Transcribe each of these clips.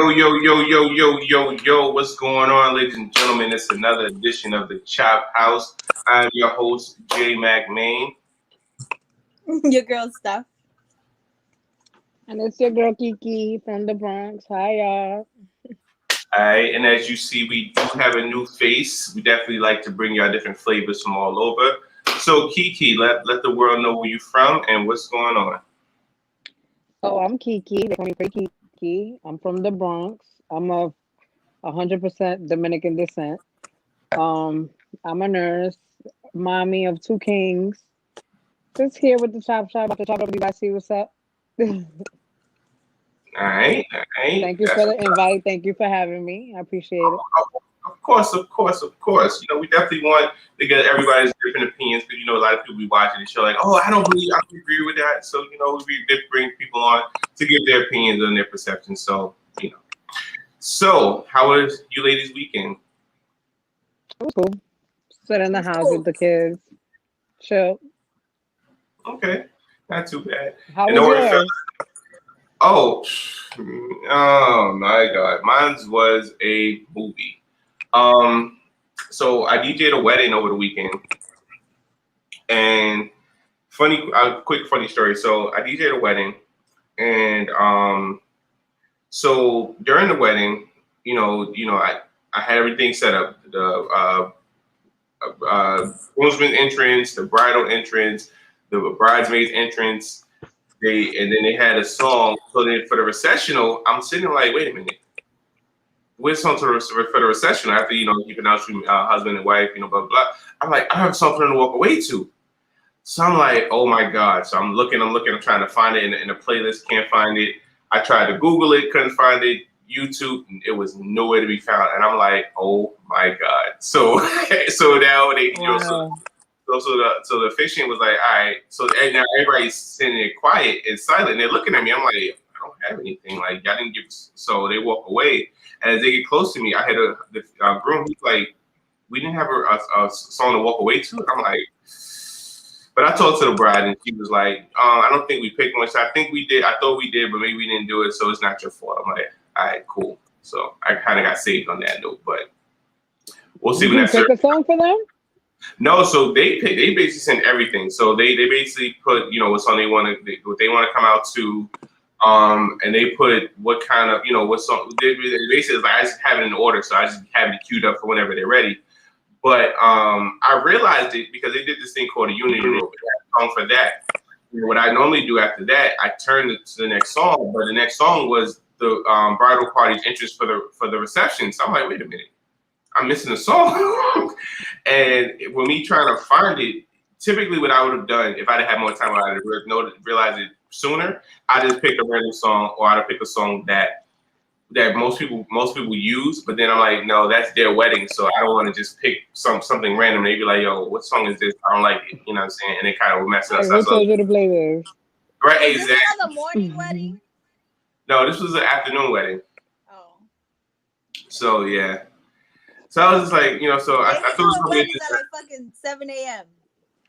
Yo, what's going on, ladies and gentlemen? It's another edition of the Chop House. I'm your host, J Mac Main. Your girl stuff. And it's your girl Kiki from the Bronx. Hi, y'all. Alright, and as you see, we do have a new face. We definitely like to bring y'all different flavors from all over. So, Kiki, let the world know where you're from and what's going on. Oh, I'm Kiki. They call me Free Kiki. I'm from the Bronx. I'm of 100% Dominican descent. I'm a nurse, mommy of two kings. Just here with the chop shop. About to chop up you guys. See what's up. Alright. Thank you for the invite. Thank you for having me. I appreciate it. Of course. You know, we definitely want to get everybody's different opinions because, you know, a lot of people be watching the show like, oh, I don't agree with that. So, you know, we did bring people on to give their opinions and their perceptions. So, you know. So, how was you ladies' weekend? It was cool. Sit in the house with the kids. Chill. Okay. Not too bad. How was yours? Oh my God. Mine was a movie. So I DJ'd a wedding over the weekend, and quick funny story. So I DJ'd a wedding, and so during the wedding, I had everything set up. The groomsmen entrance, the bridal entrance, the bridesmaids entrance. And then they had a song. So then for the recessional, I'm sitting like, wait a minute. Which song for the recessional after, you pronounce husband and wife, blah, blah, blah. I'm like, I have something to walk away to. So I'm like, oh my God. So I'm looking, I'm trying to find it in the playlist, can't find it. I tried to Google it, couldn't find it. YouTube, it was nowhere to be found. And I'm like, oh my God. So now they, So the officiant was like, all right. So and now everybody's sitting there quiet and silent. And they're looking at me. I'm like, I don't have anything. Like, y'all didn't give. So they walk away. And as they get close to me, I had the groom. He's like, we didn't have a song to walk away to. And I'm like, but I talked to the bride, and she was like, I don't think we picked one. So I think we did. I thought we did, but maybe we didn't do it. So it's not your fault. I'm like, all right, cool. So I kind of got saved on that note, but we'll see when that's. Did you pick a song for them? No, so they basically sent everything. So they basically put, what song they want to come out to, and they put what kind of, what song. They basically like I just have it in order, so I just have it queued up for whenever they're ready. But I realized it because they did this thing called a Unity Rope. Song for that. What I normally do after that, I turned it to the next song, but the next song was the bridal party's interest for the reception. So I'm like, wait a minute. I'm missing a song. And when me trying to find it, typically what I would have done if I'd had more time, I'd have realized it sooner. I just picked a random song, or I'd have picked a song that most people use. But then I'm like, no, that's their wedding, so I don't want to just pick something random. They'd be like, yo, what song is this? I don't like it. You know what I'm saying? And it kind of messed us up. Who told you to play this? Right, exactly. Is this a morning wedding? No, this was an afternoon wedding. Oh. So yeah. So I was just like, so I thought it was weddings at like fucking 7 a.m.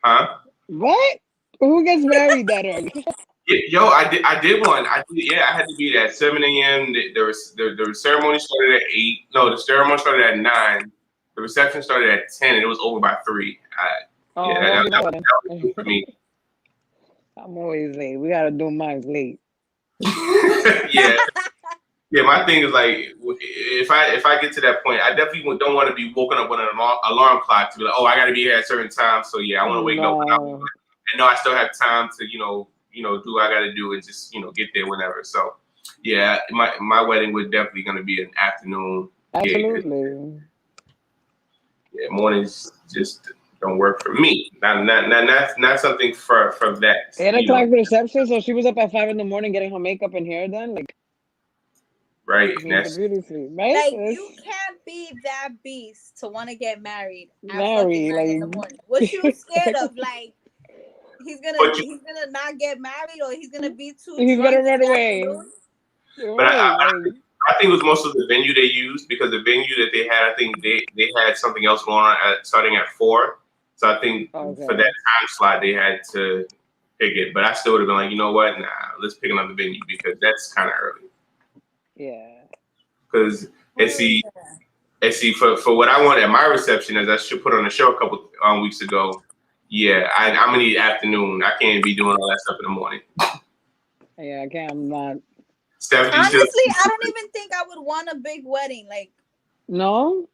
Huh? What? Who gets married that early? Yo, I did one. I had to be there at 7 a.m. The ceremony started at 8. No, the ceremony started at 9. The reception started at 10, and it was over by 3. That was good for me. I'm always late. We gotta do mine late. Yeah. Yeah, my thing is like, if I get to that point, I definitely don't want to be woken up with an alarm clock to be like, oh, I got to be here at a certain time. So yeah, I want to wake up and know I still have time to do what I got to do and just get there whenever. So yeah, my wedding was definitely going to be an afternoon. Absolutely. Yeah, mornings just don't work for me. Not something for that. 8 o'clock reception. So she was up at 5 a.m. getting her makeup and hair done. Like. Right. That's beautiful, right? Like you can't be that beast to want to get married at fucking 9 in the morning. What you scared of? Like he's gonna not get married, or he's gonna be too. He's gonna run away. But I think it was most of the venue they used, because the venue that they had, I think they had something else going on starting at 4. So I think for that time slot they had to pick it. But I still would have been like, you know what? Nah, let's pick another venue because that's kind of early. Yeah. because for what I want at my reception, as I should put on the show a couple weeks ago. Yeah, I'm gonna need afternoon. I can't be doing all that stuff in the morning. Yeah, I can't. I'm not. Steph, honestly, I don't even think I would want a big wedding. Like, No.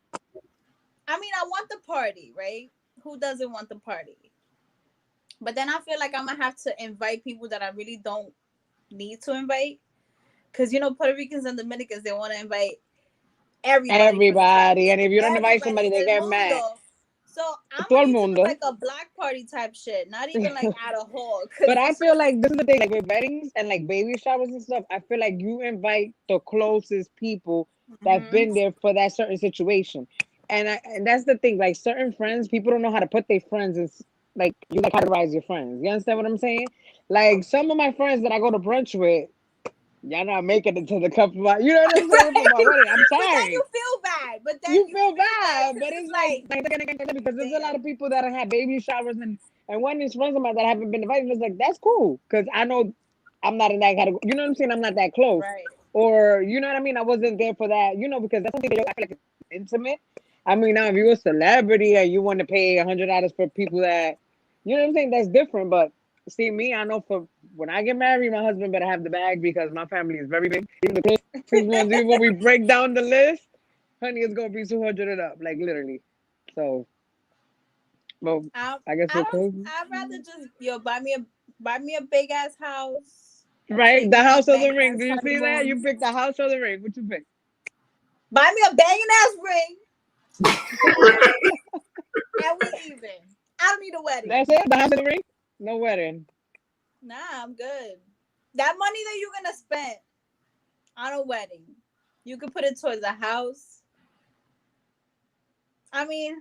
I mean, I want the party, right? Who doesn't want the party? But then I feel like I'm gonna have to invite people that I really don't need to invite, because Puerto Ricans and Dominicans, they want to invite everybody, and if you don't invite somebody, they get mad. So I'm Todo el ready to mundo. do like a black party type shit, not even like at a hall. But I feel like this is the thing, like with weddings and like baby showers and stuff, I feel like you invite the closest people that's been there for that certain situation. And that's the thing, like certain friends, people don't know how to put their friends in, like, you like categorize your friends. You understand what I'm saying? Like some of my friends that I go to brunch with, y'all not making it to the couple. You know what I'm saying? For my wedding. I'm sorry. But then you feel bad. But then you feel bad, but it's like because there's damn. a lot of people that have baby showers and when there's friends of mine that haven't been invited, it's like that's cool because I know I'm not in that category. You know what I'm saying? I'm not that close, right? Or you know what I mean? I wasn't there for that. Because that's something that I feel like it's intimate. I mean, now if you're a celebrity and you want to pay $100 for people that, you know what I'm saying, that's different. But see, me, I know for when I get married, my husband better have the bag because my family is very big. Even the closest ones, even when we break down the list, honey, it's gonna be 200 and up, like literally. So, well, I guess we're close. I'd rather just buy me a big ass house. Right, the house or the ring. Do you see that? You picked the house or the ring. What you pick? Buy me a banging ass ring. And we even. I don't need a wedding. That's it. The house or the ring. No wedding. Nah, I'm good. That money that you're gonna spend on a wedding, you could put it towards a house. I mean,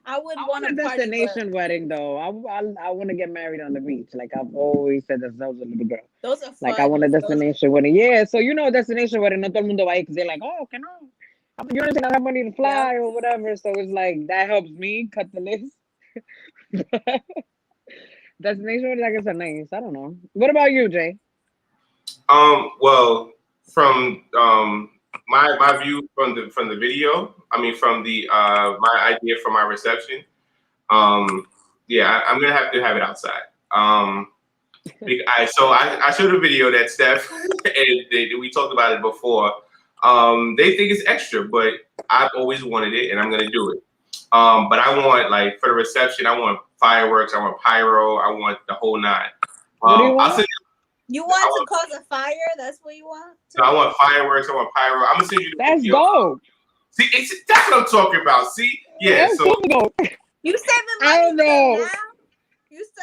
I would want a destination wedding though. I want to get married on the beach. Like I've always said, that was a little girl. Those are fun. Like I want a destination wedding. Yeah, so destination wedding. No todo el mundo va because they're like, oh, can I? You know what I'm saying? I have money to fly or whatever. So it's like that helps me cut the list. Destination wedding, I guess, are nice. I don't know. What about you, Jay? Well, from my view from the video, I mean from the my idea for my reception, yeah, I'm gonna have to have it outside. I showed a video that Steph and we talked about it before. They think it's extra, but I've always wanted it, and I'm gonna do it. But I want, like, for the reception, I want fireworks, I want pyro, I want the whole nine. What do you want? You want to cause a fire? That's what you want? So I want fireworks, I want pyro. I'm gonna send you the That's video. dope. See, that's what I'm talking about. See, yeah. That's so dope. You saving money? I don't know.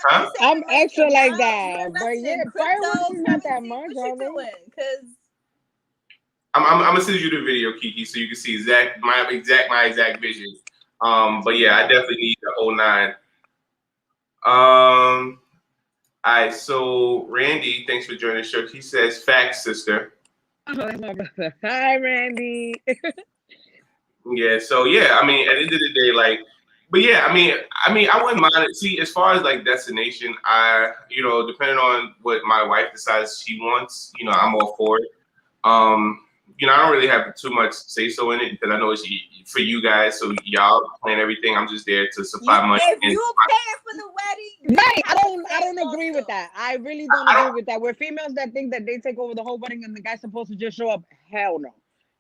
Huh? I'm extra like that, but yeah, fireworks is not that much. What you doing? Because I'm gonna send you the video, Kiki, so you can see my exact vision. But yeah, I definitely need the whole nine. All right, so Randy, thanks for joining the show. He says, "Facts, sister." Oh, that's my brother. Hi, Randy. Yeah, so yeah, I mean, at the end of the day, like, but yeah, I mean, I wouldn't mind it. See, as far as like destination, depending on what my wife decides she wants, I'm all for it. I don't really have too much say so in it because I know it's for you guys, so y'all plan everything. I'm just there to supply money. If you pay for the wedding, right? I don't agree with that. I really don't agree with that. We're females that think that they take over the whole wedding and the guy's supposed to just show up. Hell no.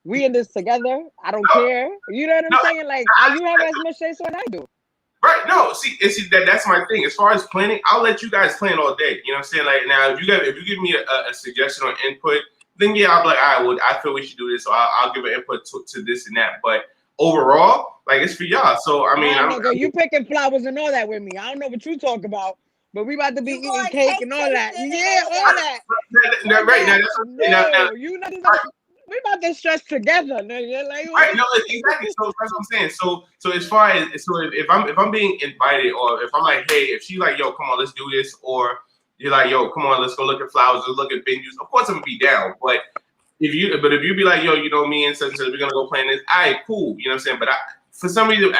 We in this together. I don't care. You know what I'm saying? Like, you have as much say so as I do. Right? No. See, that's my thing. As far as planning, I'll let you guys plan all day. You know what I'm saying? Like, now, if you give me a suggestion or input, then yeah, I'll be like, all right, well, I feel we should do this, so I'll give an input to this and that. But overall, like, it's for y'all. So I mean, you picking flowers and all that with me. I don't know what you talk about, but we about to be eating cake and all that. Yeah, all that. Right now, that's no, you know, we about to stress together, nigga. Like, right? No, exactly. So that's what I'm saying. So as far as if I'm being invited, or if I'm like, hey, if she's like, yo, come on, let's do this, or you're like, yo, come on, let's go look at flowers, let's look at venues. Of course, I'm gonna be down. But if you be like, yo, me and such, we're gonna go plan this. All right, cool. You know what I'm saying? But for some reason,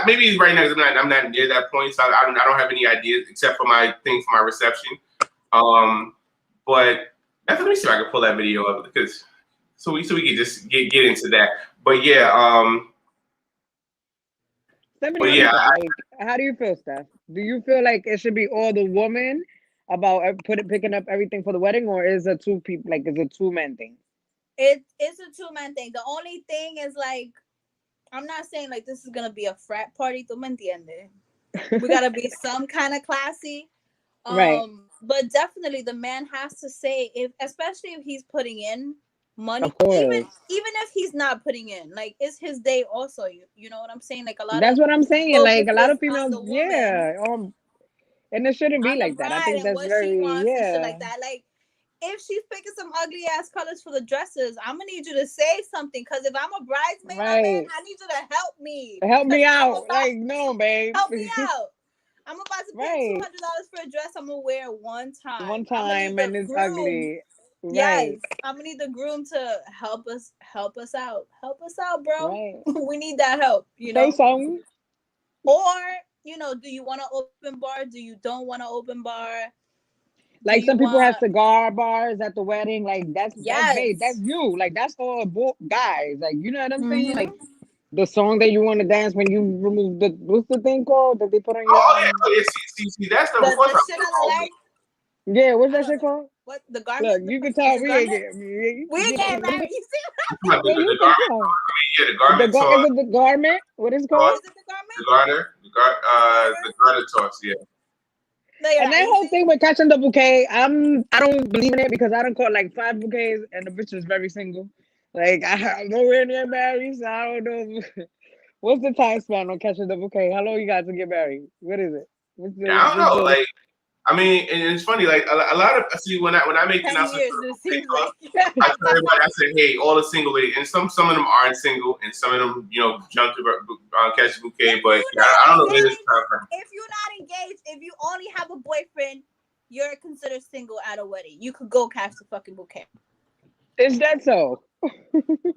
maybe right now I'm not near that point, so I don't have any ideas except for my thing for my reception. But let me see if I can pull that video up because so we can just get into that. But yeah, Stephanie, but yeah, how do you feel, Steph? Do you feel like it should be all the woman about picking up everything for the wedding, or is it two people? Like, is it two men thing? It's a two-man thing. The only thing is like, I'm not saying like this is gonna be a frat party. ¿Tú me entiendes? We gotta be some kind of classy. Right. But definitely the man has to say, if especially if he's putting in money, Of course. even if he's not putting in, like it's his day also. You know what I'm saying? Like a lot That's of what I'm saying. Like a lot of females, the woman, yeah. And it shouldn't be on the like that. I bride think and that's what very she wants and shit yeah. like that. Like if she's picking some ugly ass colors for the dresses, I'm gonna need you to say something. Cause if I'm a bridesmaid, my man, Right. I need you to help me. Help me Because I'm out. about- Like, no, babe. help me out. I'm about to pay Right. $200 for a dress I'm gonna wear one time. One I'm gonna time need and the it's groom. ugly. Yes, Right. I'm gonna need the groom to help us out. Help us out, bro. Right. We need that help, you Say know. something. Or, you know, do you want to open bar? Do you don't want to open bar? Like some people have cigar bars at the wedding. Like that's babe, that's you. Like that's for guys. Like, you know what I'm saying? Like the song that you want to dance when you remove the what's the thing called that they put on your see, that's the shit on the leg. Yeah, what's that shit called? What the garment? Look, you can tell we ain't we get married. You see? The garment. Yeah, the garment toss. Is it the garment? What is it called? Is it the garment? The garter toss, yeah. And that whole thing with catching the bouquet, I don't believe in it because I don't caught like 5 bouquets and the bitch is very single. Like I'm nowhere near married, so I don't know. What's the time span on catching the bouquet? How long you got to get married? What is it? I don't know. Like, I mean, and it's funny. Like a lot of when I make the announcement, I tell everybody, I say, hey, all the single ladies, and some of them aren't single, and some of them, you know, jump to catch a bouquet. But I don't know where this time from. If you're not engaged, if you only have a boyfriend, you're considered single at a wedding. You could go catch the fucking bouquet. Is that so?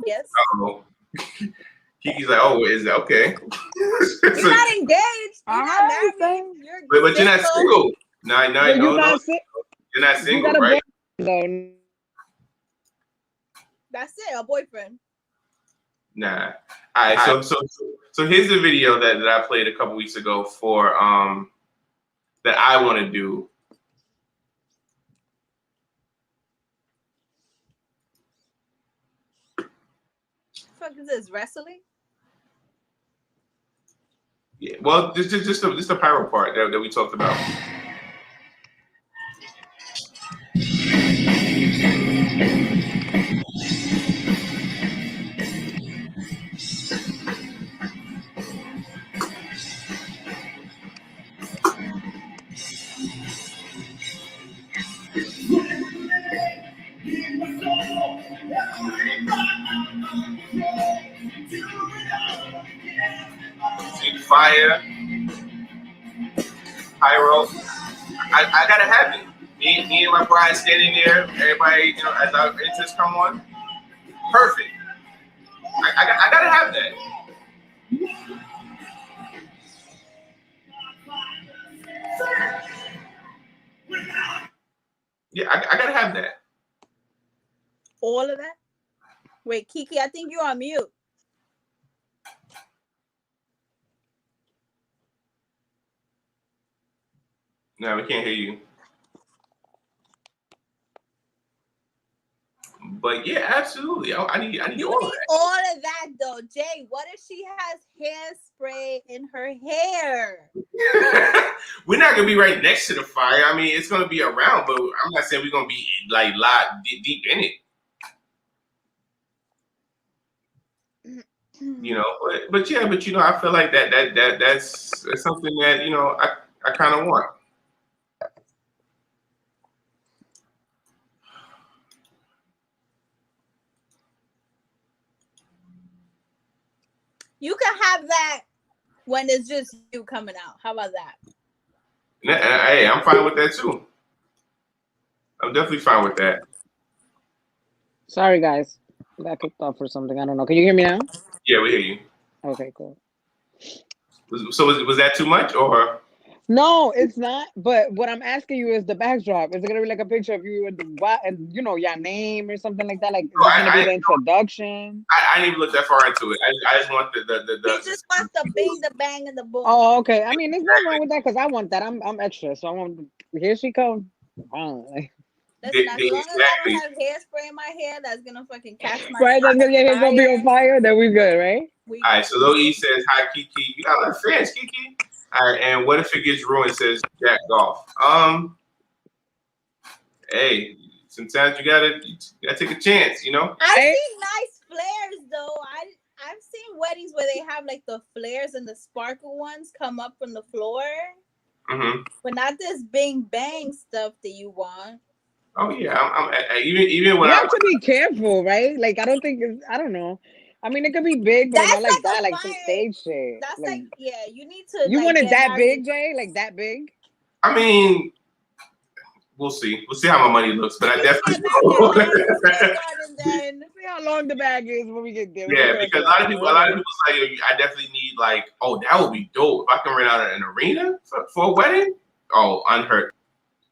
Yes. I don't know. Kiki's like, oh, is that okay? You're not engaged. You're not married. But you're not single. No, you're not single, right? That's it, a boyfriend. Nah. All right, so here's the video that I played a couple weeks ago for that I want to do. What the fuck is this, wrestling? Yeah, well, just the pyro part that we talked about. See fire, pyro. I gotta have it. Me and my bride standing there. Everybody, you know, as our interest come on. Perfect. I gotta have that. Yeah, I gotta have that. All of that? Wait, Kiki, I think you're on mute. No, we can't hear you. But yeah, absolutely. I need all of that. All of that though, Jay. What if she has hairspray in her hair? We're not gonna be right next to the fire. I mean, it's gonna be around, but I'm not saying we're gonna be like deep in it. You know, but yeah, but you know, I feel like that's something that, you know, I kind of want. You can have that when it's just you coming out. How about that? Hey, I'm fine with that too. I'm definitely fine with that. Sorry, guys. I got kicked off or something. I don't know. Can you hear me now? Yeah, we hear you. Okay, cool. So was that too much or? No, it's not. But what I'm asking you is the backdrop. Is it gonna be like a picture of you and the what and your name or something like that? Like, is So this gonna be the introduction? I didn't even look that far into it. I just want He just wants the bing, the bang, and the boom. Oh, okay. I mean, there's nothing wrong with that because I want that. I'm extra, so I want. Here she comes. Like, Listen, as long as I exactly. don't have hairspray in my hair, that's gonna fucking catch my right, that's gonna your hair's gonna be on fire. Then we good, right? We All right, so Lil E says, hi, Kiki. You got a lot of fans, Kiki. All right, and what if it gets ruined, says Jack Golf. Hey, sometimes you gotta take a chance, you know? I've seen nice flares, though. I've seen weddings where they have, like, the flares and the sparkle ones come up from the floor. Mm-hmm. But not this bing bang stuff that you want. Oh, yeah. I'm even when You I have to be careful, right? Like, I don't think it's. I don't know. I mean, it could be big, but That's not like like that, a like some fire. stage shit. That's Like, yeah, you need to. you like, want it get that married. big, Jay? Like that big? I mean, we'll see. We'll see how my money looks, but I definitely. Then See how long the bag is when we get there. Yeah, because a lot of people say, I definitely need like, oh, that would be dope if I can rent out an arena for a wedding. Oh, unheard.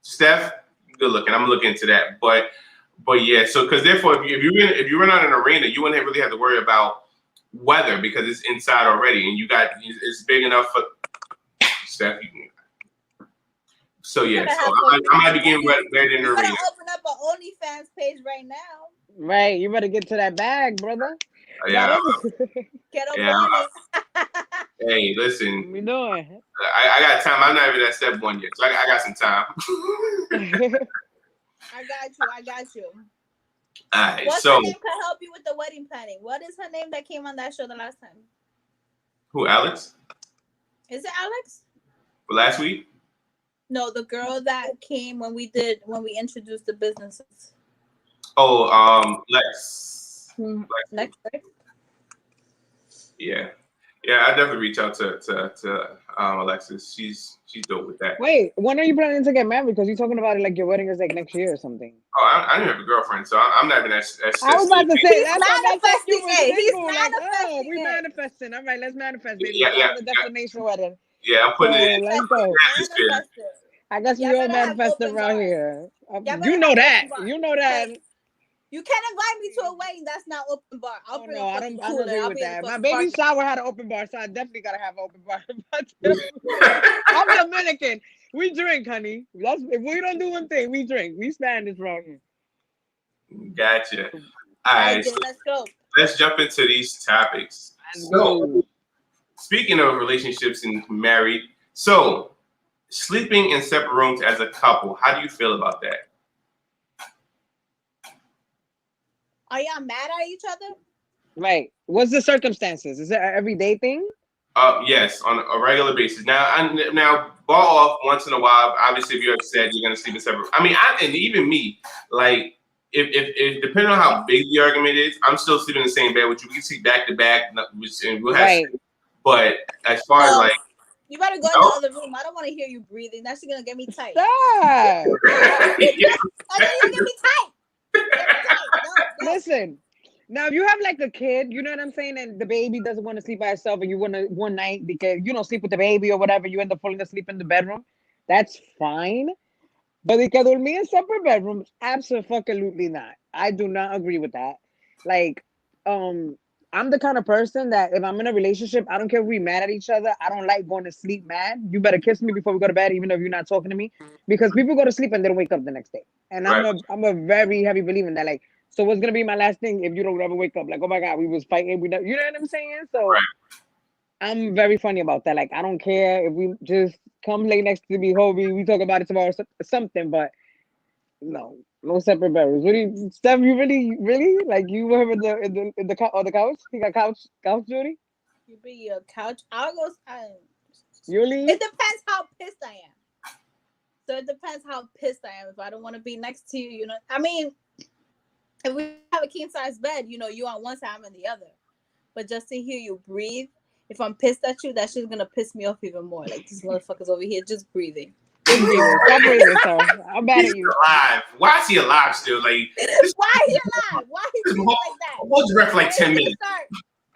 Steph, good looking. I'm looking into that, but yeah. So because therefore, if you rent out an arena, you wouldn't really have to worry about weather because it's inside already, and it's big enough for Steph. So yeah, so I might be getting ready in the arena. Open up an OnlyFans page right now. Right, you better get to that bag, brother. Yeah. Get up on it. Hey, listen. What we doing? I got time. I'm not even at step 1 yet, so I got some time. I got you. All right, What's her name can help you with the wedding planning? What is her name that came on that show the last time? Who, Alex? Is it Alex? For last week? No, the girl that came when we introduced the businesses. Oh, Lex. Lex, right? Yeah, I definitely reach out to Alexis. She's dope with that. Wait, when are you planning to get married? Because you're talking about it like your wedding is like next year or something. Oh, I don't have a girlfriend, so I'm not even as I was about to say that's manifesting. We manifesting. All right, let's manifest. Yeah. The destination wedding. Yeah, I'm putting it in. Let's go. I guess we all manifesting around here. You know that. You can't invite me to a wedding that's not open bar. I don't agree with that. My baby shower had an open bar, so I definitely gotta have an open bar. I'm Dominican. We drink, honey. If we don't do one thing, we drink. We Spanish around here. Gotcha. All right, so let's go. Let's jump into these topics. So, speaking of relationships and married, so sleeping in separate rooms as a couple, how do you feel about that? Are y'all mad at each other? Right. What's the circumstances? Is it an everyday thing? Yes, on a regular basis. Now, ball off once in a while. Obviously, if you're upset, you're gonna sleep in separate. I mean, and even me, like, if depending on how big the argument is, I'm still sleeping in the same bed with you. We can sleep back to back, and we'll have. Right. But as far as like, you better go in the other room. I don't want to hear you breathing. That's gonna get me tight. Stop. That's gonna get me tight. Listen, now if you have like a kid, you know what I'm saying, and the baby doesn't want to sleep by herself, and you want to one night because you don't sleep with the baby or whatever, you end up falling asleep in the bedroom. That's fine. But they can dormir in separate bedrooms. Absolutely not. I do not agree with that. Like, I'm the kind of person that if I'm in a relationship, I don't care if we're mad at each other. I don't like going to sleep mad. You better kiss me before we go to bed, even if you're not talking to me, because people go to sleep and they don't wake up the next day. And I'm a very heavy believer in that. Like, so what's gonna be my last thing if you don't ever wake up? Like, oh my God, we was fighting. You know what I'm saying? So I'm very funny about that. Like, I don't care if we just come lay next to me, Hobie. We talk about it tomorrow, something. But no separate bedrooms. Really, Steph? You really like you were in the on the couch? You got couch duty? You be a couch. I'll go. You leave? It depends how pissed I am. So it depends how pissed I am. If I don't want to be next to you, I mean. If we have a king size bed, you on one side, I'm on the other. But just to hear you breathe, if I'm pissed at you, that shit's gonna piss me off even more. Like, these motherfuckers over here just breathing. Stop breathing, sir. I'm mad at you. Alive. Why is he alive still? Like, why is he alive? Why is he breathing like that? Hold your breath for like 10 minutes.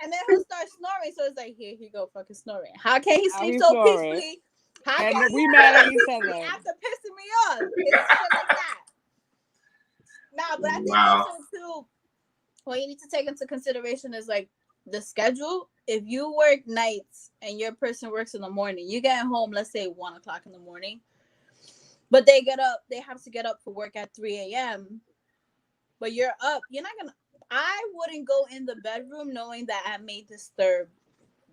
And then he'll start snoring. So it's like, here he go, fucking snoring. How can he sleep so peacefully How And can we you mad at not each use me other. after pissing me off? It's shit like that. Nah, but I think Wow. also too, what you need to take into consideration is like the schedule. If you work nights and your person works in the morning, you get home, let's say 1 o'clock in the morning, but they have to get up for work at 3 a.m. But you're up. You're not gonna. I wouldn't go in the bedroom knowing that I may disturb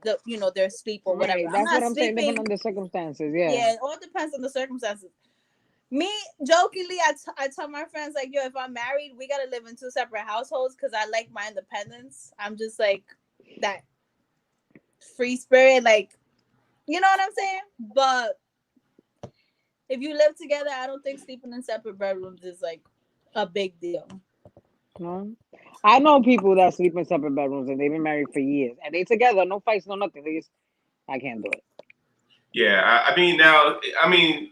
their sleep or whatever. Right. I'm That's what not I'm saying. sleeping. Depending on the circumstances. Yeah. Yeah, it all depends on the circumstances. Me, jokingly, I tell my friends, like, yo, if I'm married, we gotta live in 2 separate households because I like my independence. I'm just like that free spirit, like, you know what I'm saying? But if you live together, I don't think sleeping in separate bedrooms is like a big deal. No. I know people that sleep in separate bedrooms and they've been married for years and they together, no fights, no nothing. I can't do it. Yeah, I mean,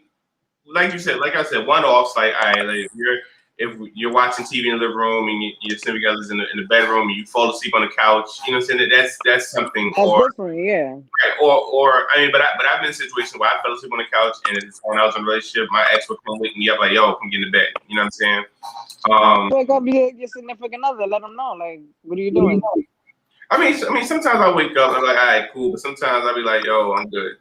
like you said, like I said, one offs. Like, all right, like if you're watching TV in the living room and your significant other's in the bedroom and you fall asleep on the couch, you know what I'm saying? That's something. That's Or different, yeah. I mean, but I've been in situations where I fell asleep on the couch and it's when I was in a relationship, my ex would come wake me up like, yo, come get in the bed. You know what I'm saying? Wake up your significant other, let them know, like, what are you doing? I mean, sometimes I wake up and I'm like, all right, cool. But sometimes I'll be like, yo, I'm good.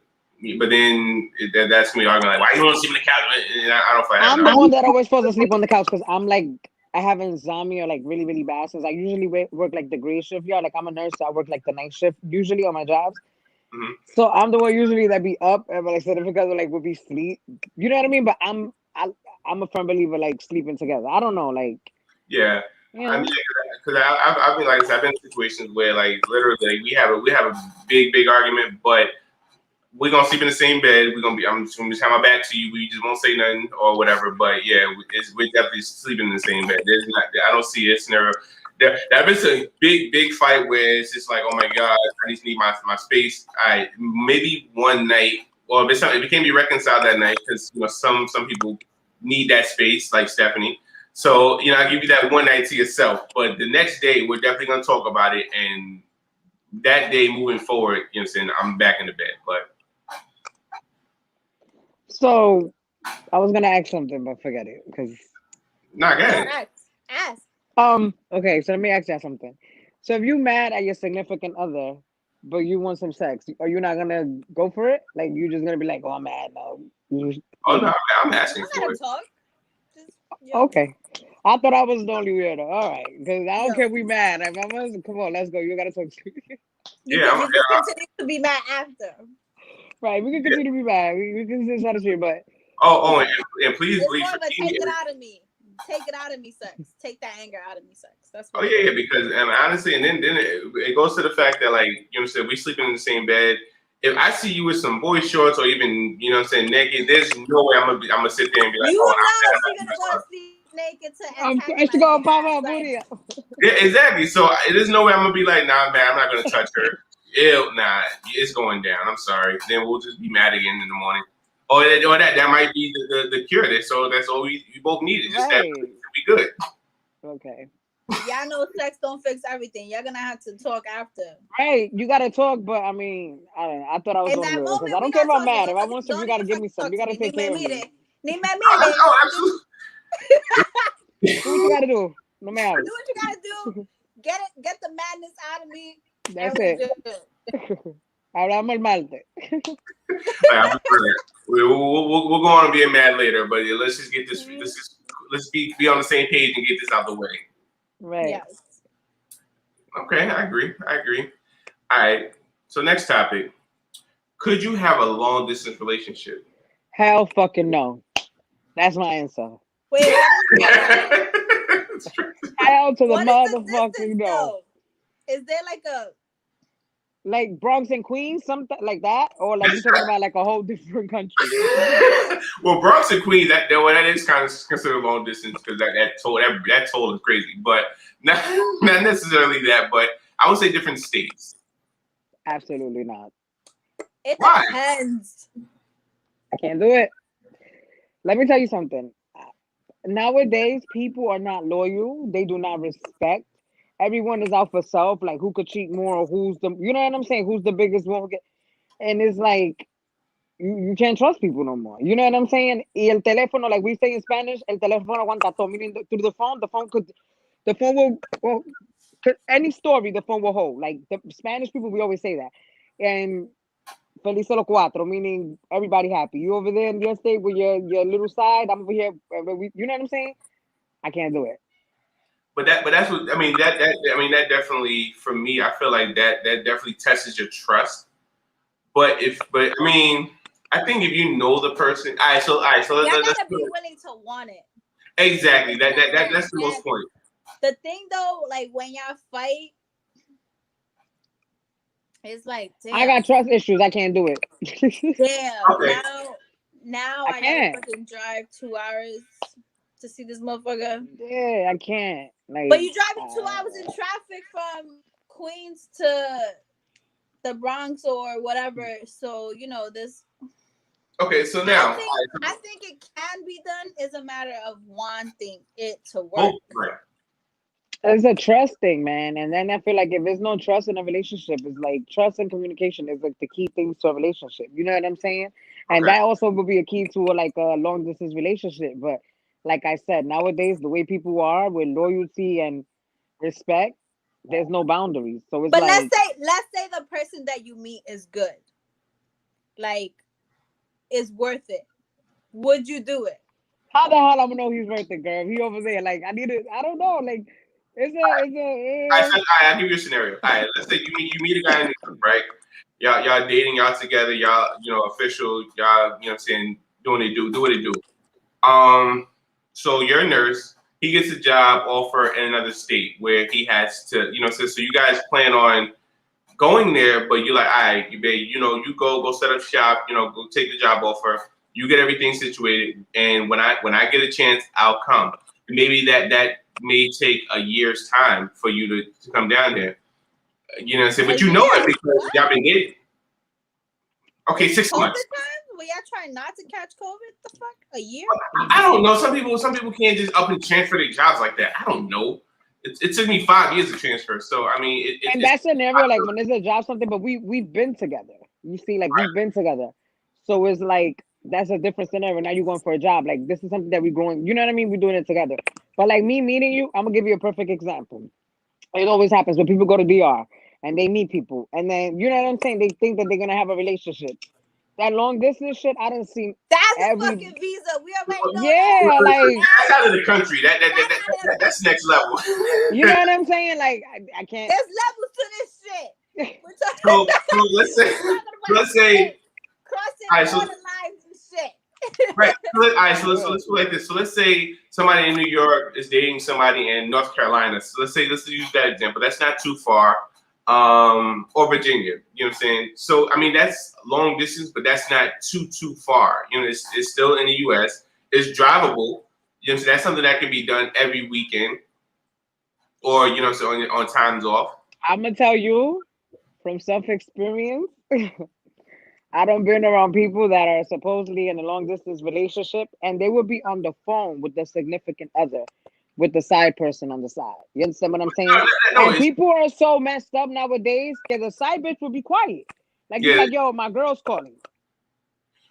But then that's me arguing like, why you want to sleep in the couch? And I don't find I'm that. the one that always falls asleep on the couch because I'm like, I have insomnia like really, really bad since I usually work like the gray shift. Yeah, like I'm a nurse, so I work like the night shift usually on my jobs. Mhm. So I'm the one usually that be up and like significant like would be sleep. You know what I mean? But I'm a firm believer like sleeping together. I don't know, like Yeah. you I know. mean, because I've been like I said, I've been in situations where like literally like, we have a big argument, but we're gonna sleep in the same bed. I'm just gonna have my back to you. We just won't say nothing or whatever. But yeah, we're definitely sleeping in the same bed. There's not. I don't see a scenario. That been a big fight where it's just like, oh my god, I just need my space. I maybe one night, or if it can't be reconciled that night because some people need that space, like Stephanie. So I give you that one night to yourself. But the next day, we're definitely gonna talk about it, and that day moving forward, you know what I'm saying, I'm back in the bed. But So I was gonna ask something, but forget it because not Go good. ask. okay. So let me ask you something. So if you mad at your significant other, but you want some sex, are you not gonna go for it? Like you just gonna be like, oh, I'm mad. No. Oh no, I'm asking I'm for gonna it. talk. Just, Okay. I thought I was the only weirdo. All right, because I don't Yo. care if we mad. If come on, let's go. You gotta talk to me. Yeah, You can continue to be mad after. Right, we can yeah. continue to be mad. We can still try to shit, but Oh, and please It's leave more for of a me. take it out of me. Take it out of me, sex. Take that anger out of me, sex. That's Oh what yeah, because honestly, and then it goes to the fact that like we sleeping in the same bed. If I see you with some boy shorts or even naked, there's no way I'm gonna sit there and be like, you oh, know she's gonna go to sleep naked to I'm antagonize she gonna your pop ass. her Like, booty up. yeah, exactly. So there's no way I'm gonna be like, nah, man, I'm not gonna touch her. Ew, nah, it's going down. I'm sorry. Then we'll just be mad again in the morning. Or that might be the cure. So that's all we both needed. Just that Right. to be good. Okay. y'all know sex don't fix everything. You're gonna have to talk after. Right, you gotta talk, but I mean, I thought I was In the only that weirdo because moment, I we don't care not if I'm talking. mad. If I want some, you Don't gotta even give me some. talk You to gotta me. take care of me. Ni me Oh, mire. absolutely. Do what you gotta do. No me hables. Do what you gotta do. Get the madness out of me. That's and it. we good. Hablamos el martes. We'll go on and be mad later, but let's just get this. Let's be on the same page and get this out the way. Right. Yes. Okay, I agree. All right. So next topic: could you have a long distance relationship? Hell fucking no. That's my answer. Wait, Hell to the what is the motherfucking distance no. though? Is there like a Like Bronx and Queens, something like that, or like you talking about like a whole different country? Well, Bronx and Queens, that is kind of considered long distance because that toll is crazy, but not necessarily that. But I would say different states. Absolutely not. it Why? depends. I can't do it. Let me tell you something. Nowadays, people are not loyal. They do not respect. Everyone is out for self. Like who could cheat more, or who's the, you know what I'm saying? Who's the biggest one? And it's like you can't trust people no more. You know what I'm saying? Y el teléfono, like we say in Spanish, el teléfono aguanta todo. Meaning through the phone could, the phone will any story the phone will hold. Like the Spanish people, we always say that. And feliz a los cuatro, meaning everybody happy. You over there in your state with your little side. I'm over here. You know what I'm saying? I can't do it. But that's what I mean. That definitely for me, I feel like that definitely tests your trust. But I mean, I think if you know the person, all right, so Y'all let's gotta be willing to want it. exactly that's the most point. The thing though, like when y'all fight, it's like, damn. I got trust issues. I can't do it. Damn. Okay. Now I I gotta can't. fucking drive 2 hours to see this motherfucker. Yeah, I can't. Like, But you driving 2 hours in traffic from Queens to the Bronx or whatever. So you know this. Okay, so now I think it can be done. It's a matter of wanting it to work. oh, right. it's a trust thing, man. And then I feel like if there's no trust in a relationship, it's like trust and communication is like the key things to a relationship. You know what I'm saying? And Okay. that also would be a key to like a long distance relationship. But like I said, nowadays the way people are with loyalty and respect, there's no boundaries. So it's But like, let's say the person that you meet is good, like, is worth it. Would you do it? how the hell I'm gonna know he's worth it, girl? He over there, like I need it. I don't know, like I'll give you a scenario. All right, let's say you meet a guy in New York, right? Y'all dating, y'all together, y'all official, y'all what I'm saying, doing they do what they do. So you're a nurse. He gets a job offer in another state where he has to, so you guys plan on going there, but you're like, all right, you babe, you go set up shop, go take the job offer. You get everything situated, and when I get a chance, I'll come. Maybe that may take a year's time for you to come down there. You know what I'm saying? But you know it because y'all been dating. Okay, 6 COVID months. time? Were y'all trying not to catch COVID? The fuck? A year? I don't know. Some people can't just up and transfer their jobs like that. I don't know. It took me 5 years to transfer. So I mean, and that scenario, like when there's a job, something, but we've been together. You see, like we've been together. So it's like that's a different scenario. Now you're going for a job. Like this is something that we're going. You know what I mean? We're doing it together. But like me meeting you, I'm gonna give you a perfect example. It always happens when people go to DR and they meet people, and then you know what I'm saying. They think that they're gonna have a relationship. That long distance shit, I don't see. That's a fucking visa. We already know Yeah, that. like that's out of the country. That's next level. you know what I'm saying? Like I can't. There's levels to this shit. So let's say crossing border lines and shit. Right. All right. So let's put it like this. So let's say somebody in New York is dating somebody in North Carolina. So let's use that example. That's not too far. Or Virginia. You know what I'm saying? So I mean that's long distance, but that's not too far. It's still in the US. It's drivable. So that's something that can be done every weekend. Or so on times off. I'm gonna tell you from self-experience. I don't been around people that are supposedly in a long distance relationship and they would be on the phone with their significant other, with the side person on the side. You understand what I'm saying? No, and people are so messed up nowadays that the side bitch will be quiet. Like you're like, yo, my girl's calling.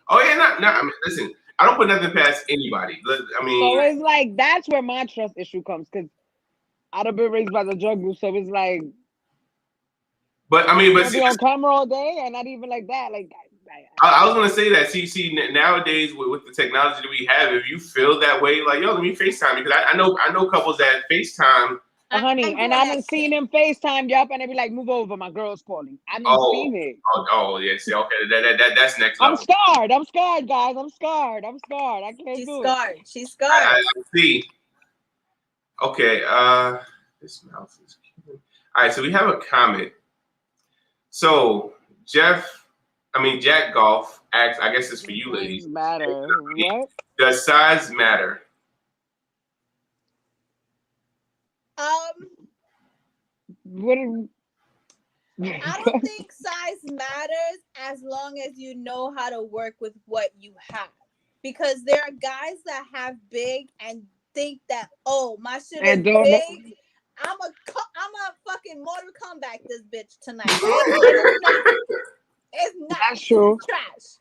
Oh yeah, no. I mean, listen, I don't put nothing past anybody. I mean, so it's like that's where my trust issue comes because I've been raised by the jungle, so it's like. But I mean, be on camera all day and not even like that. Like I was gonna say that. See, nowadays with the technology that we have, if you feel that way, like yo, let me FaceTime because I know couples that FaceTime. Honey, and I done seen him FaceTime you up and they be like, move over, my girl's calling. I done seen it. Oh yeah, see, okay, that's next level. I'm scared, guys. I can't do it. She's scared. I see. Okay, this mouse is cute. All right, so we have a comment. So Jack Golf asks, I guess it's for you ladies. Matter. What? Does size matter? I don't think size matters as long as you know how to work with what you have. Because there are guys that have big and think that, oh, my shit is big. I'm a fucking Mortal Kombat this bitch tonight. Right? It's not. That's true. Trash.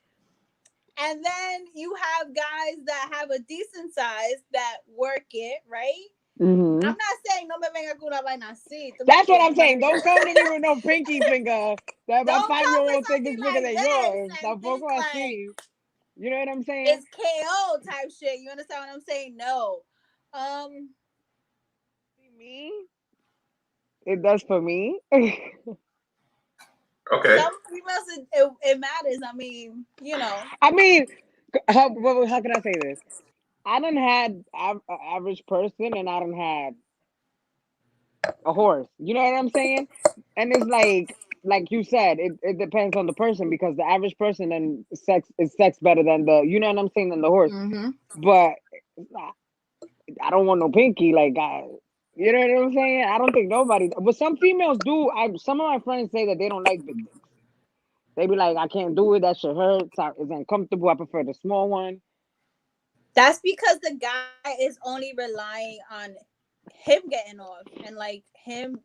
And then you have guys that have a decent size that work it, right? Mm-hmm. I'm not saying no me venga con una vaina así. That's what I'm saying. Don't come to me with no pinky finger. That my Don't come 5-year-old with think is something bigger like than this yours. and think Tampoco like así. You know what I'm saying? it's KO type shit. You understand what I'm saying? No. Me? It does for me. Okay. Some females, it matters. I mean, you know. I mean, how can I say this? I done had an average person, and I done had a horse. You know what I'm saying? And it's like you said, it depends on the person because the average person and sex is sex better than the, you know what I'm saying, than the horse. Mm-hmm. But I don't want no pinky. Like, you know what I'm saying? I don't think nobody. But some females do. Some of my friends say that they don't like big dicks. They be like, I can't do it. That shit hurts. It's uncomfortable. I prefer the small one. That's because the guy is only relying on him getting off and like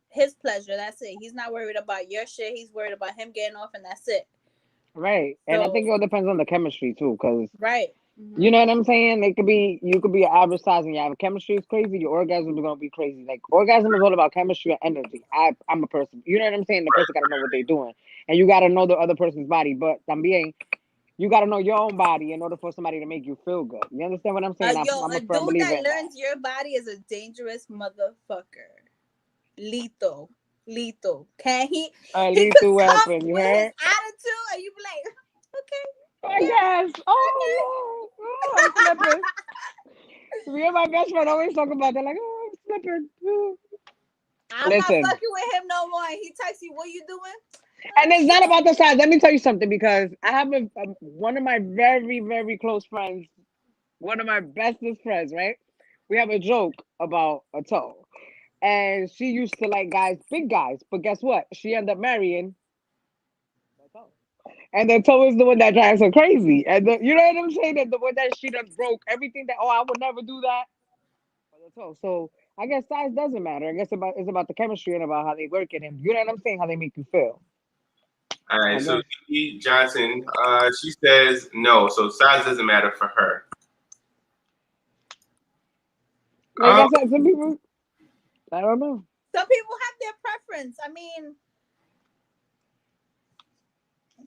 his pleasure. That's it. He's not worried about your shit. He's worried about him getting off, and that's it. Right. And I think it all depends on the chemistry too, because right. Mm-hmm. You know what I'm saying? You could be an average size and you have chemistry is crazy, your orgasm is gonna be crazy. Like orgasm is all about chemistry and energy. I'm a person. You know what I'm saying? The person gotta know what they're doing. And you gotta know the other person's body. But también you gotta know your own body in order for somebody to make you feel good. You understand what I'm saying? I'm a a firm dude believer that in learns your body is a dangerous motherfucker. Lethal. Can he lethal weapon, you with heard? his attitude and you be like, okay. I guess. Oh, I'm slipping. Me and my best friend always talk about that, like, oh, I'm slipping. I'm not fucking with him no more. He texts you, what you doing? And it's not about the size. Let me tell you something, because I have one of my very, very close friends, one of my bestest friends, right? We have a joke about a toe. And she used to like guys, big guys. But guess what? She ended up marrying the toe. And the toe is the one that drives her crazy. And you know what I'm saying? That the one that she done broke everything that, I would never do that. For the toe. So I guess size doesn't matter. I guess it's about the chemistry and about how they work it. And you know what I'm saying? How they make you feel. All right, so Kiki Johnson, she says no, so size doesn't matter for her. Like I said, some people, I don't know. Some people have their preference. I mean,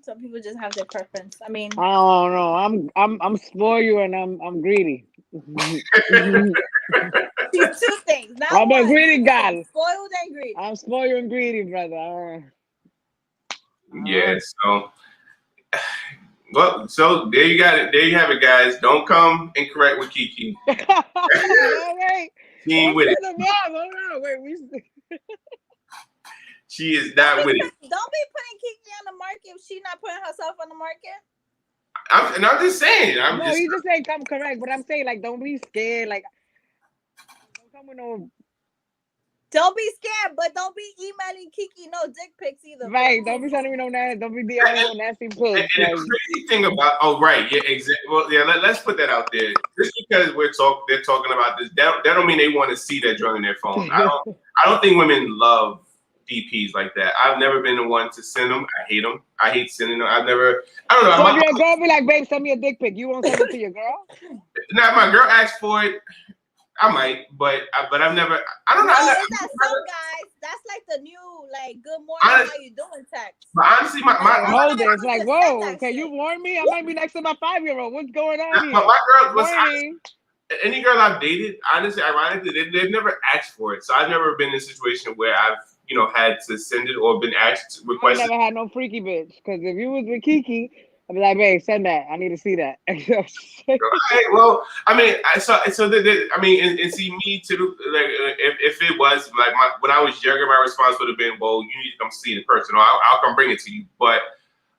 some people just have their preference. I mean, I don't know. I'm spoiled and I'm greedy. She's two things. I'm a greedy guy. Spoiled and greedy. I'm spoiled and greedy, brother. Yeah. So, well, so there you got it. There you have it, guys. Don't come incorrect with Kiki. All right. She ain't with it. Hold on. Wait, she is not with it. Don't be putting Kiki on the market if she's not putting herself on the market. I'm just saying. He just saying come correct, but I'm saying, like, don't be scared. Like, don't come with no. Don't be scared, but don't be emailing Kiki no dick pics either. Right. Don't be sending me no nasty. Don't be DMing no nasty pics. And the crazy thing about exactly. Well, yeah. Let's put that out there. Just because they're talking about this, that don't mean they want to see that joint in their phone. I don't think women love DPs like that. I've never been the one to send them. I hate them. I hate sending them. I don't know. So if your girl be like, babe, send me a dick pic, you won't send it to your girl? Now, if my girl asks for it, I might, but I've never. I don't know. Some guys, that's like the new, like, good morning, how you doing text. But honestly, my hold it. It's like, whoa, can you warn me? I might be next to my 5-year-old. What's going on here? My girl, listen, any girl I've dated, honestly, ironically, they've never asked for it. So I've never been in a situation where I've had to send it or been asked, requested. I never had no freaky bitch, because if you was with Kiki, I'd be like, babe, send that. I need to see that. Right, well, I mean, I mean, and see me too. Like, if it was like when I was younger, my response would have been, well, you need to come see it in person, or I'll come bring it to you. But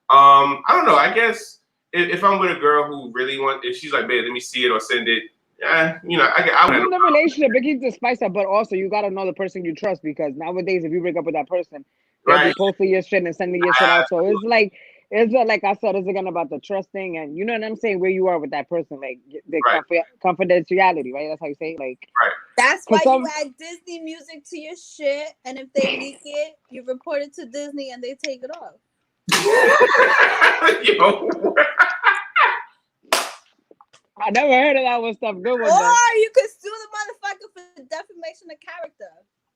I don't know. I guess if I'm with a girl who really if she's like, babe, let me see it or send it. I in the relationship, it keeps the spice up, but also you gotta know the person you trust, because nowadays if you break up with that person, they'll be posting your shit and sending your shit out. So it's like I said, it's again about the trusting and you know what I'm saying, where you are with that person, like the confidentiality, right? That's how you say it, like. Right. That's why you add Disney music to your shit, and if they leak it, you report it to Disney and they take it off. Yo. I never heard of that one stuff. Good one Or though. you could sue the motherfucker for defamation of character.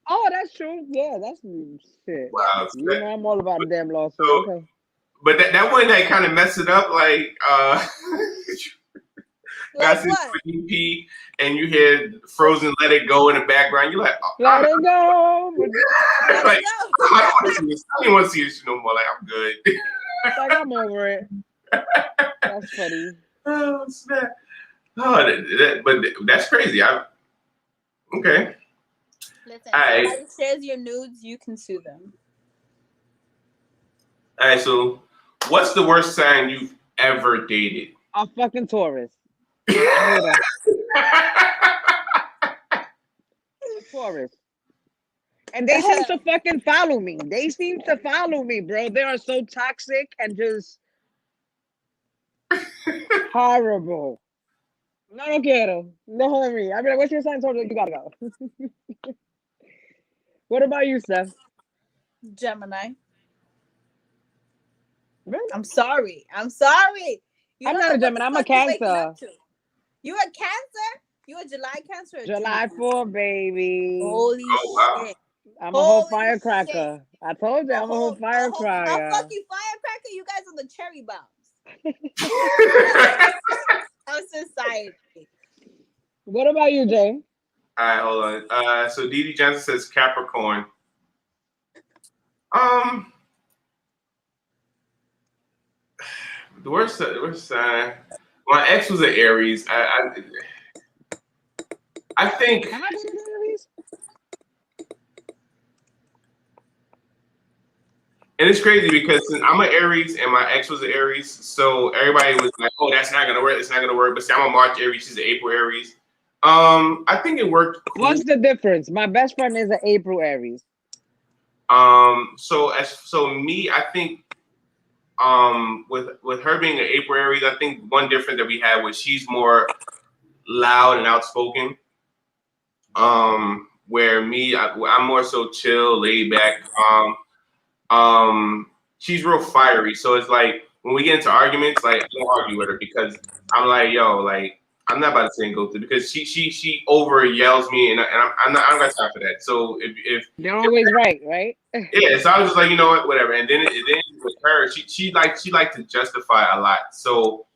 Oh, that's true. Yeah, that's shit. Yeah. Wow. You know, I'm all about a damn lawsuit. So, Okay. but that one that kind of messed it up, like Like that's what? EP, and you hear Frozen "Let It Go" in the background. You're like, oh, Let it go. Let like, it go. I don't want to see this. I don't want to see this no more. Like, I'm good. Like, I'm over it. That's funny. Oh snap! Oh, but that's crazy. Okay. Listen, All right. somebody shares your nudes, you can sue them. All right. So, what's the worst sign you've ever dated? A fucking Taurus. I hate 'em. Taurus. And they seem to fucking follow me. They seem to follow me, bro. They are so toxic and just horrible. No quiero. No hold me. I mean, what's your sign? Taurus? You gotta go. What about you, Steph? Gemini. Really? I'm sorry. I'm sorry. You I'm don't not know a what the Gemini. I'm a fuck you waking Cancer. up to. You a Cancer? You a July Cancer? Or July June? 4th, baby. Holy wow. shit. I'm a whole Holy firecracker. I told you, I'm a whole How firecracker. fucking firecracker? You guys are the cherry bombs of society. What about you, Jay? All right, hold on. So Dee Dee Johnson says Capricorn. The worst sign. My ex was an Aries. I think, Am I dating Aries? and it's crazy because since I'm an Aries and my ex was an Aries, so everybody was like, "Oh, that's not gonna work. It's not gonna work." But see, I'm a March Aries. She's an April Aries. I think it worked. Cool. What's the difference? My best friend is an April Aries. So me, I think with her being an April Aries, I think one difference that we had was she's more loud and outspoken. Where me, I'm more so chill, laid back. She's real fiery. So it's like when we get into arguments, like I don't argue with her because I'm like, yo, like I'm not about to say and go through because she over yells me and I'm not I don't got time for that. So if They're always right? yeah, so I was just like, you know what, whatever. And then with her, she liked to justify a lot. So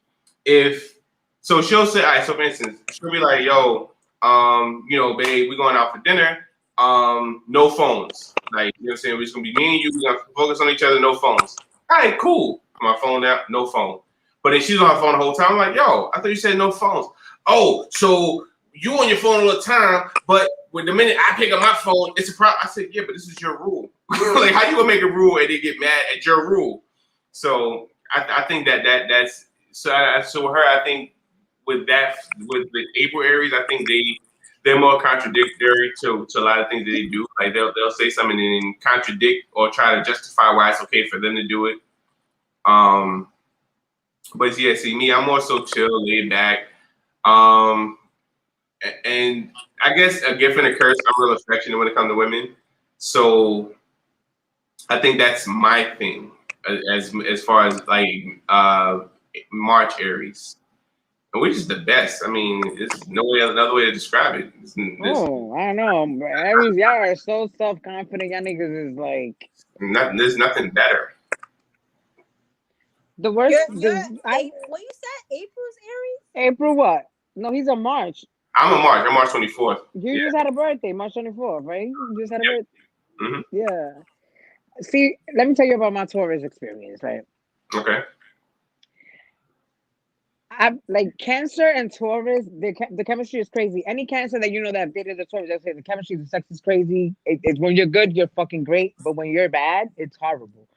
she'll say, all right, so for instance, she'll be like, yo, babe, we're going out for dinner. No phones. Like, you know what I'm saying? We're just gonna be me and you, we're gonna focus on each other, no phones. All right, cool. Put my phone out, no phone. But then she's on her phone the whole time. I'm like, yo, I thought you said no phones. Oh, so you on your phone all the time, but when the minute I pick up my phone, it's a problem. I said, yeah, but this is your rule. Like, how you gonna make a rule and they get mad at your rule? So I think that's so. So with her, I think with the April Aries, I think they're more contradictory to a lot of things that they do. Like they'll say something and then contradict or try to justify why it's okay for them to do it. But yeah, see me, I'm more so chill, laid back. And I guess a gift and a curse, I'm real affectionate when it comes to women. So I think that's my thing as far as like March Aries. Which is the best. I mean, there's no another way to describe it. Oh, I know. Aries, y'all are so self-confident. Y'all niggas is like there's nothing better. the worst. What you said? April's Aries? April what? No, he's a March. I'm a March. I'm March 24th. You just had a birthday, March 24th, right? You just had a birthday. Mm-hmm. Yeah. See, let me tell you about my Taurus experience, right? Okay. I like Cancer and Taurus. The chemistry is crazy. Any Cancer that you know that dated the Taurus, they'll say the chemistry, the sex is crazy. It's when you're good, you're fucking great, but when you're bad, it's horrible.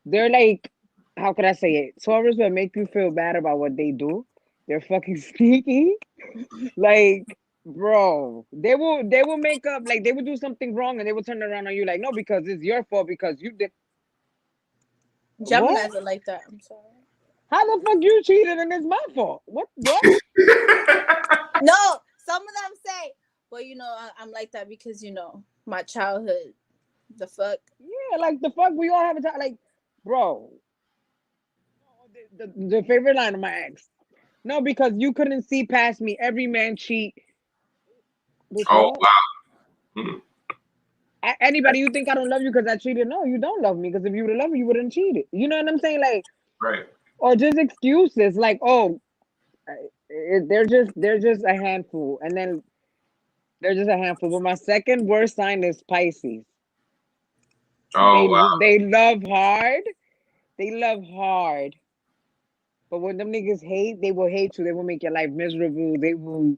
They're like, how could I say it? Taurus will make you feel bad about what they do. They're fucking sneaky. Like, bro, they will make up like they will do something wrong and they will turn around on you like, no, because it's your fault because you did. Gemini's are like that. I'm sorry. How the fuck you cheated and it's my fault? What? No, some of them say, well, I'm like that because my childhood. The fuck? Yeah, like the fuck we all have a time. Like, bro, the favorite line of my ex. No, because you couldn't see past me. Every man cheat. Bitch, Oh what? wow. Mhm. Anybody you think I don't love you because I cheated? No, you don't love me because if you would have loved me, you wouldn't cheat it. You know what I'm saying? Like, Right. or just excuses like, oh, they're just a handful, and then they're just a handful. But my second worst sign is Pisces. Oh wow. They love hard. They love hard. But when them niggas hate, they will hate you. They will make your life miserable. They will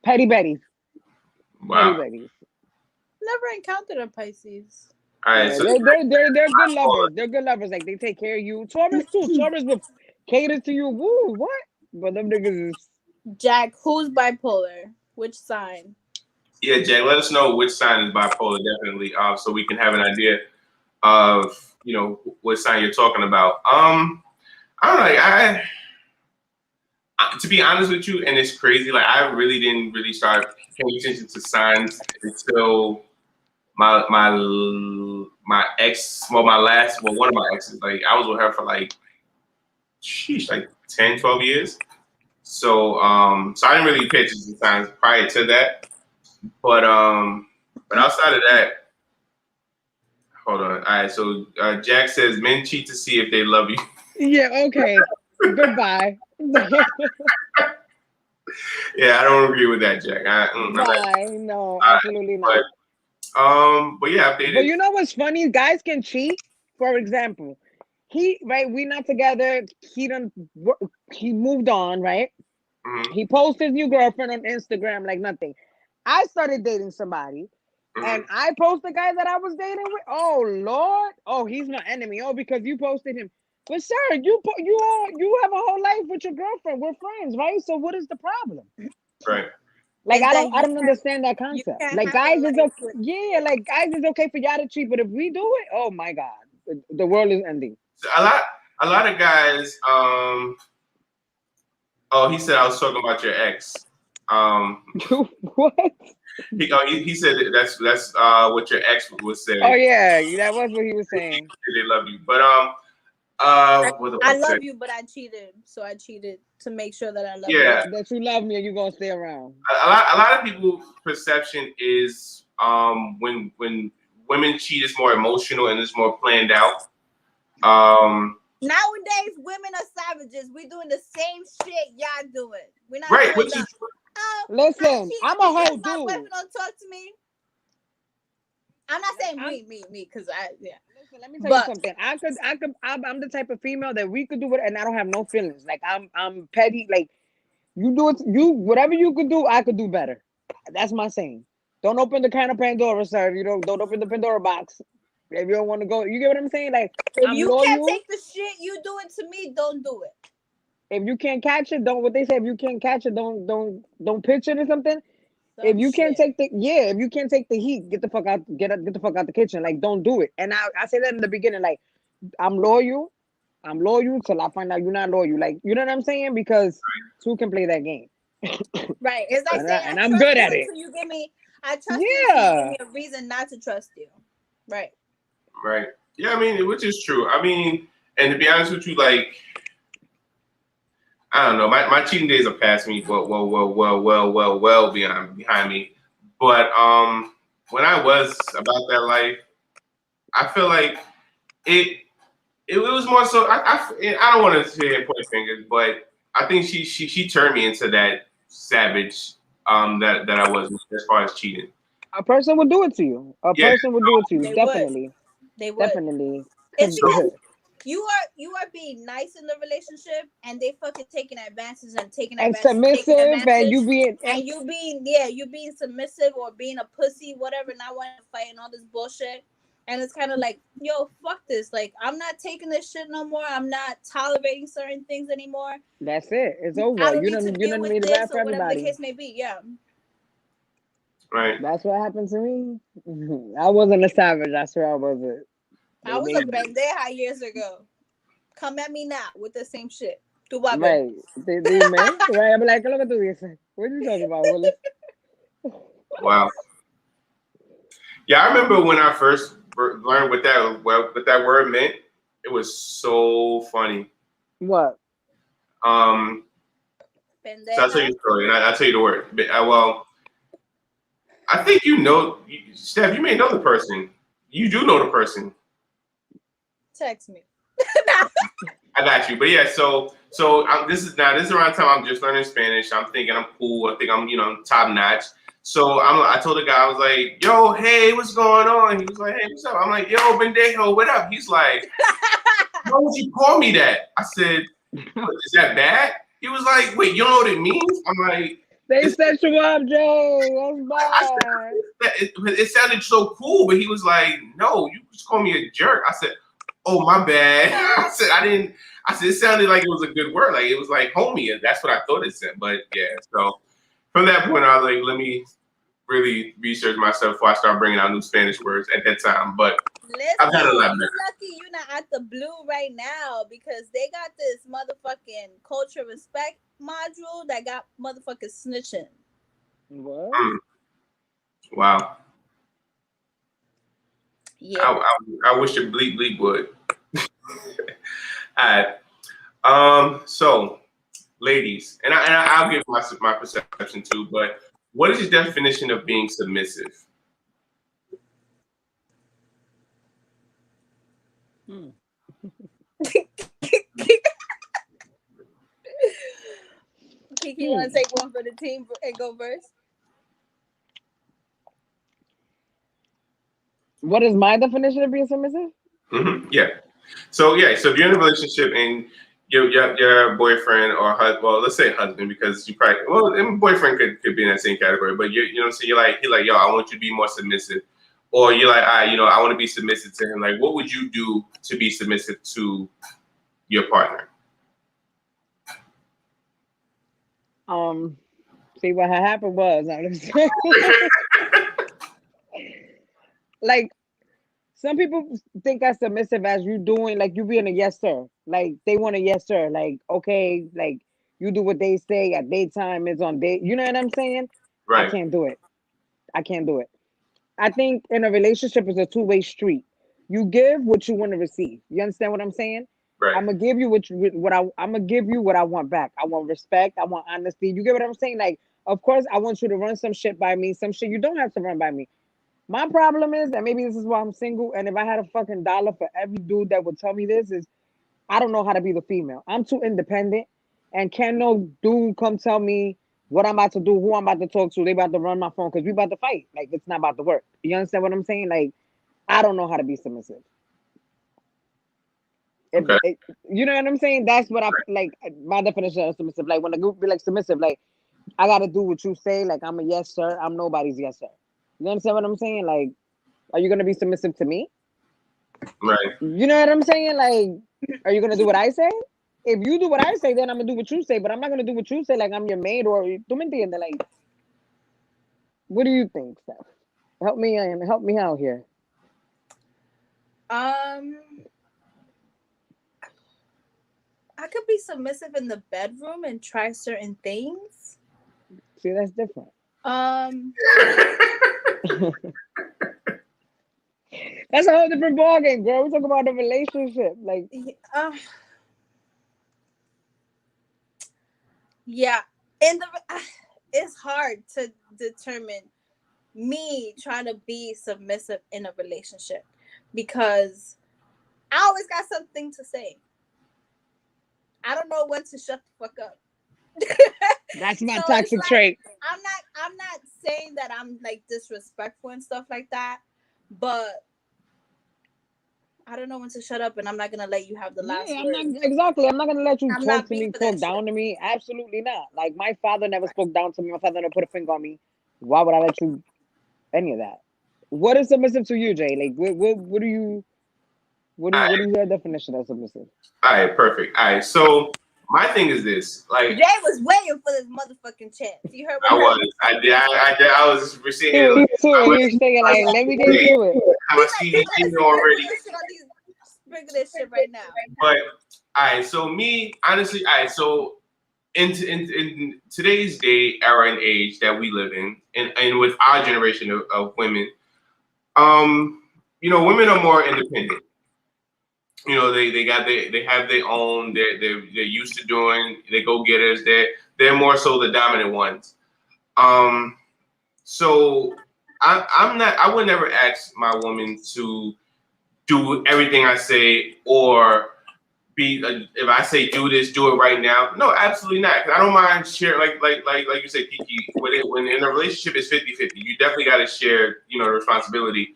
petty betties. Petty Wow. betties. Never encountered a Pisces. All right. Yeah, So they're good lovers. They're good lovers. Like they take care of you. Taurus too. Taurus will cater to you. Woo, what? But them niggas is Jack, who's bipolar? Which sign? yeah, Jack, let us know which sign is bipolar, definitely, so we can have an idea of what sign you're talking about. I don't know. To be honest with you, and it's crazy. Like I really didn't really start paying attention to signs until my ex, well, one of my exes. Like I was with her for like 10, 12 years. So so I didn't really pay attention to signs prior to that. But outside of that, hold on. All right, so Jack says men cheat to see if they love you. yeah, okay. Goodbye. Yeah, I don't agree with that, Jack. Bye. No, absolutely not. But yeah, I've But dated. you know what's funny? Guys can cheat. For example, we not together. He moved on, right? Mhm, He posted his new girlfriend on Instagram like nothing. I started dating somebody, and mhm. I post the guy that I was dating with. Oh Lord! Oh, he's my enemy. Oh, because you posted him. But sir, you have a whole life with your girlfriend. We're friends, right? So what is the problem? Right. Like Is that I you don't understand that you concept. can't Like have a guys is life okay, with yeah, like guys is okay for y'all to cheat, but if we do it, oh my god, the world is ending. So a lot of guys. Oh, he said I was talking about your ex. Um, What? he said that's what your ex was Oh saying. yeah, that was what he was saying. They love you, but what the I fuck love said? you, but I cheated. So I cheated to make sure that I love you. Yeah, That you love me and you gonna stay around. a lot of people perception is when women cheat is more emotional and it's more planned out. Um, Nowadays, women are savages. We doing the same shit y'all doing. We're not right, doing which the is I Listen, cheated I'm a whole because my boyfriend dude. don't talk to me. I'm not saying I'm me, because I yeah. Listen, let me tell you But something. I'm the type of female that we could do it and I don't have no feelings. Like I'm petty. Like you do it, whatever you could do, I could do better. That's my saying. Don't open the can of Pandora, sir. You don't open the Pandora box. If you don't want to go, you get what I'm saying? Like if I'm you can't loyal. take the shit you doing to me, don't do it. If you can't catch it, don't what they say. If you can't catch it, don't pitch it or something. If Some you can't shit. take if you can't take the heat, get the fuck out, get the fuck out the kitchen. Like don't do it. And I say that in the beginning. Like I'm loyal. I'm loyal till I find out you're not loyal. Like you know what I'm saying? Because two can play that game, Right. It's like saying I and I'm trust good you at it. until you give me I trust you until you give Yeah, me a reason not to trust you. Right. right. Yeah, I mean, which is true. I mean, and to be honest with you, like I don't know, my cheating days are past me, well behind me. But when I was about that life, I feel like it it was more so. I don't want to say and point fingers, but I think she turned me into that savage that I was as far as cheating. a person would do it to you. A Yeah. person would do it to you. They would. Definitely, They would. definitely. It's because So you are being nice in the relationship and they fucking taking advances and taking And advances and taking submissive, and advantage you being and you being submissive or being a pussy, whatever, not wanting to fight and all this bullshit. And it's kind of like, yo, fuck this. Like, I'm not taking this shit no more. I'm not tolerating certain things anymore. that's it. It's I over. don't need to You deal don't with need it this bad for or whatever the everybody. case may be. Yeah. right, That's what happened to me. I wasn't a savage. I swear I wasn't. I They was a made me. pendeja years ago. Come at me now with the same shit. Tu babe. Right. They man. Right. I'm like, look at this. What are you talking about, Willis? wow. Yeah, I remember when I first learned what that word meant. It was so funny. What? So I'll tell you the story, and I'll tell you the word. But, well, I think you know, Steph. You may know the person. You do know the person. Text me. I got you. But yeah, so this is around the time I'm just learning Spanish. I'm thinking I'm cool. I think I'm top notch. So I told the guy, I was like, yo, hey, what's going on? He was like, hey, what's up? I'm like, yo, Bendejo, what up? He's like, why would you call me that? I said, is that bad? He was like, wait, you don't know what it means? I'm like, they set you up, Jay. That's bad. It sounded so cool, but he was like, no, you just call me a jerk. I said, oh, my bad. I said, it sounded like it was a good word. Like, it was like homie. And that's what I thought it said. But yeah, so from that point, I was like, let me really research myself before I start bringing out new Spanish words at that time. But listen, I've got a lot better. You're lucky you're not at the Blue right now because they got this motherfucking culture respect module that got motherfuckers snitching. What? Wow. Yeah. I wish the bleep would. All right. So, ladies, and I'll give my perception too. But what is your definition of being submissive? Kiki, you want to take one for the team and go first? What is my definition of being submissive? Mm-hmm. Yeah. So if you're in a relationship and your boyfriend or well, let's say husband, because you probably boyfriend could be in that same category, but so you're like, yo, I want you to be more submissive, or you're like, I want to be submissive to him. Like, what would you do to be submissive to your partner? See what had happened was like some people think as submissive as you doing, like you being a yes sir. Like they want a yes sir. Like, okay, like you do what they say at daytime is on day. You know what I'm saying? Right. I can't do it. I think in a relationship is a two-way street. You give what you want to receive. You understand what I'm saying? Right. I'm gonna give you I'm gonna give you what I want back. I want respect. I want honesty. You get what I'm saying? Like, of course, I want you to run some shit by me. Some shit you don't have to run by me. My problem is, and maybe this is why I'm single, and if I had a fucking dollar for every dude that would tell me this, is I don't know how to be the female. I'm too independent, and can no dude come tell me what I'm about to do, who I'm about to talk to. They about to run my phone because we about to fight. Like, it's not about to work. You understand what I'm saying? Like, I don't know how to be submissive. Okay. You know what I'm saying? That's what I like. My definition of submissive. Like when a group be like submissive, like I gotta do what you say. Like I'm a yes sir. I'm nobody's yes sir. You understand what I'm saying? Like, are you gonna be submissive to me? Right. You know what I'm saying? Like, are you gonna do what I say? If you do what I say, then I'm gonna do what you say. But I'm not gonna do what you say like I'm your maid or tú me entiendes? Like, what do you think, Steph? Help me out here. I could be submissive in the bedroom and try certain things. See, that's different. That's a whole different ballgame, girl. We're talking about the relationship. Like, yeah, it's hard to determine me trying to be submissive in a relationship because I always got something to say. I don't know when to shut the fuck up. That's my toxic trait. I'm not saying that I'm like disrespectful and stuff like that, but I don't know when to shut up, and I'm not gonna let you have the last word. I'm not gonna let you talk to me, talk down to me. Absolutely not. Like my father never spoke down to me. My father never put a finger on me. Why would I let you any of that? What is submissive to you, Jay? Like what is your definition of submissive? All right, perfect. All right, so my thing is this: like Jay was waiting for this motherfucking chance. You heard what I was receiving. He was saying like, let me get to it. I'm a CD already. Bringing this shit right now. But all right, so me honestly, all right, so in today's day, era, and age that we live in, and with our generation of women, women are more independent. You know, they have their own. They're used to doing. They go getters. They're more so the dominant ones. So I'm not. I would never ask my woman to do everything I say or be if I say do this, do it right now. No, absolutely not. 'Cause I don't mind sharing like you said, Kiki. When in a relationship it's 50-50. You definitely got to share, you know, the responsibility.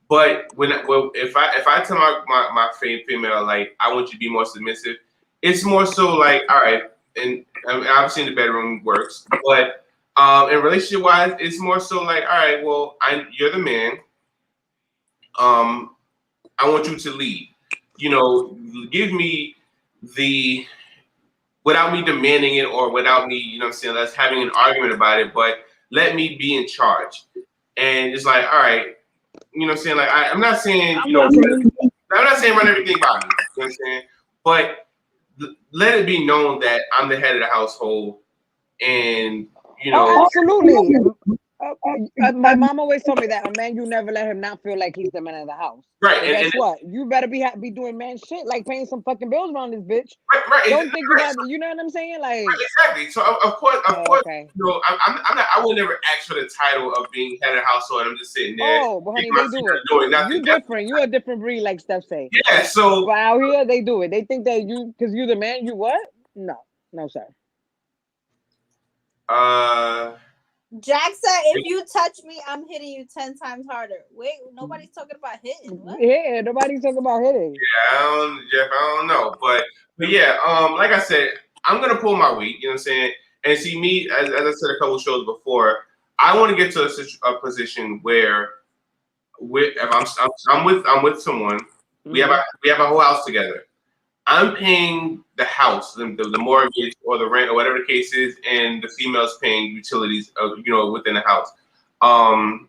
But if I tell my female like I want you to be more submissive, it's more so like all right, and I mean, obviously in the bedroom works, but in relationship wise, it's more so like all right, well you're the man. I want you to lead. You know, give me the without me demanding it or without me, you know what I'm saying, let's having an argument about it, but let me be in charge. And it's like, all right, you know what I'm saying? Like I'm not saying, you know, I'm not saying run everything by me, you know what I'm saying? But let it be known that I'm the head of the household and you know Oh, absolutely. My mom always told me that a man, you never let him not feel like he's the man of the house. right But guess what? You better be doing man shit, like paying some fucking bills around this bitch. right, Don't think you have, you know what I'm saying? Like right, exactly. So of course, okay. you know, I'm not. I would never ask for the title of being head of the household. I'm just sitting there. Oh, but honey, my they do secret, it. doing nothing. You different. You a different breed, like Steph say. Yeah. So But out here, they do it. They think that you, because you the man, you what? No, sir. Jack said, if you touch me, I'm hitting you 10 times harder. Wait, nobody's talking about hitting. What? Yeah, nobody's talking about hitting. Yeah, Jeff, I don't know. But yeah, like I said, I'm gonna pull my weight, you know what I'm saying? And see me, as I said a couple shows before, I want to get to a position where if I'm with someone, we have a whole house together. I'm paying the house, the mortgage or the rent or whatever the case is, and the female's paying utilities, you know, within the house.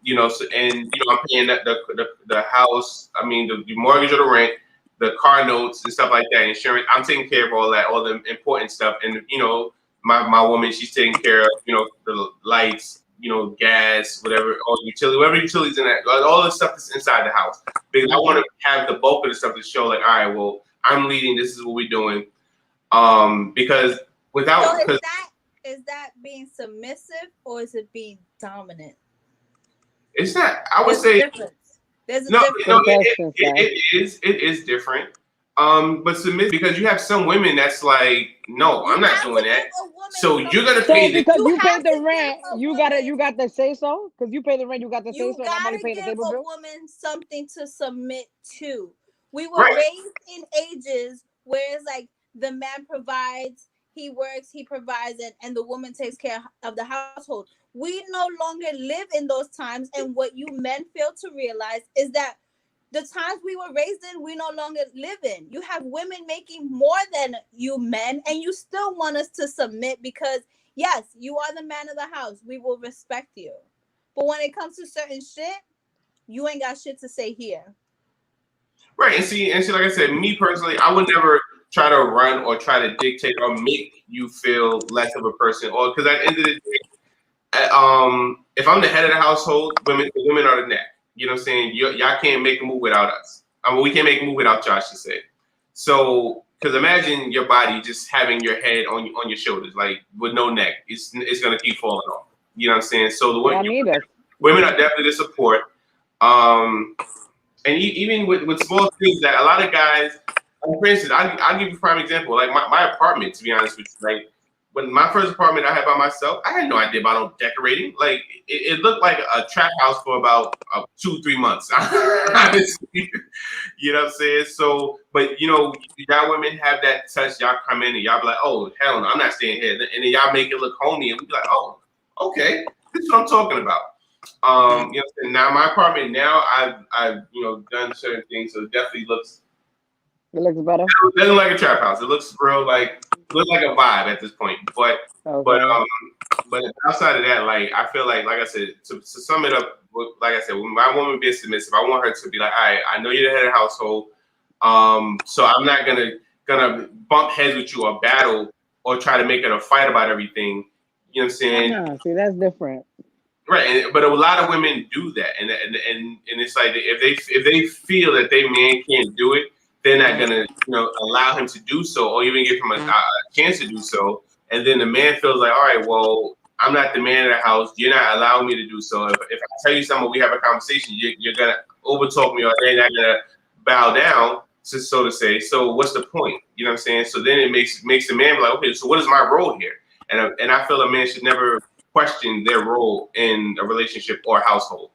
You know, so, and you know, I'm paying the house. I mean, the mortgage or the rent, the car notes and stuff like that, insurance. I'm taking care of all that, all the important stuff. And you know, my woman, she's taking care of, you know, the lights, you know, gas, whatever, all the utility, whatever utilities in that, all the stuff that's inside the house. Because I want to have the bulk of the stuff to show, like, all right, well, I'm leading. This is what we're doing. Because without, so is that being submissive or is it being dominant? It's not. I would say there's a no. difference. No, it is different. But submit because you have some women that's like, no, I'm not doing that. So you're gonna pay because you pay the rent. You got to say so. Because you pay the rent, you got to say so. You gotta give a woman something to submit to. We were Right. raised in ages where it's like the man provides, he works, he provides it, and the woman takes care of the household. We no longer live in those times, and what you men fail to realize is that the times we were raised in, we no longer live in. You have women making more than you men, and you still want us to submit because, yes, you are the man of the house. We will respect you. But when it comes to certain shit, you ain't got shit to say here. Right, and see, like I said, me personally, I would never try to run or try to dictate or make you feel less of a person, or because at the end of the day, if I'm the head of the household, women are the neck. You know what I'm saying? Y'all can't make a move without us. I mean, we can't make a move without y'all, I should say. So, because imagine your body just having your head on your shoulders, like with no neck. It's gonna keep falling off. You know what I'm saying? So the women are definitely the support. And even with small things that a lot of guys, for instance, I'll give you a prime example. Like my apartment, to be honest with you, like when my first apartment I had by myself, I had no idea about decorating. Like it looked like a trap house for about 2-3 months. Honestly, you know what I'm saying? So, but you know, y'all women have that touch. Y'all come in and y'all be like, oh hell no, I'm not staying here. And then y'all make it look homey, and we be like, oh, okay, this is what I'm talking about. You know, now my apartment now I've you know done certain things, so it definitely looks. It looks better. It doesn't look like a trap house. It looks real like a vibe at this point. But outside of that, like I feel like I said, to sum it up, like I said, when my woman being submissive, I want her to be like, all right, I know you're the head of the household, so I'm not gonna bump heads with you or battle or try to make it a fight about everything. You know what I'm saying? See, that's different. Right, but a lot of women do that, and it's like if they feel that their man can't do it, they're not gonna, allow him to do so, or even give him a chance to do so. And then the man feels like, all right, well, I'm not the man of the house. You're not allowing me to do so. If I tell you something, we have a conversation, you're gonna overtalk me, or they're not gonna bow down, so to say. So what's the point? You know what I'm saying? So then it makes the man be like, okay, so what is my role here? And I feel a man should never question their role in a relationship or household.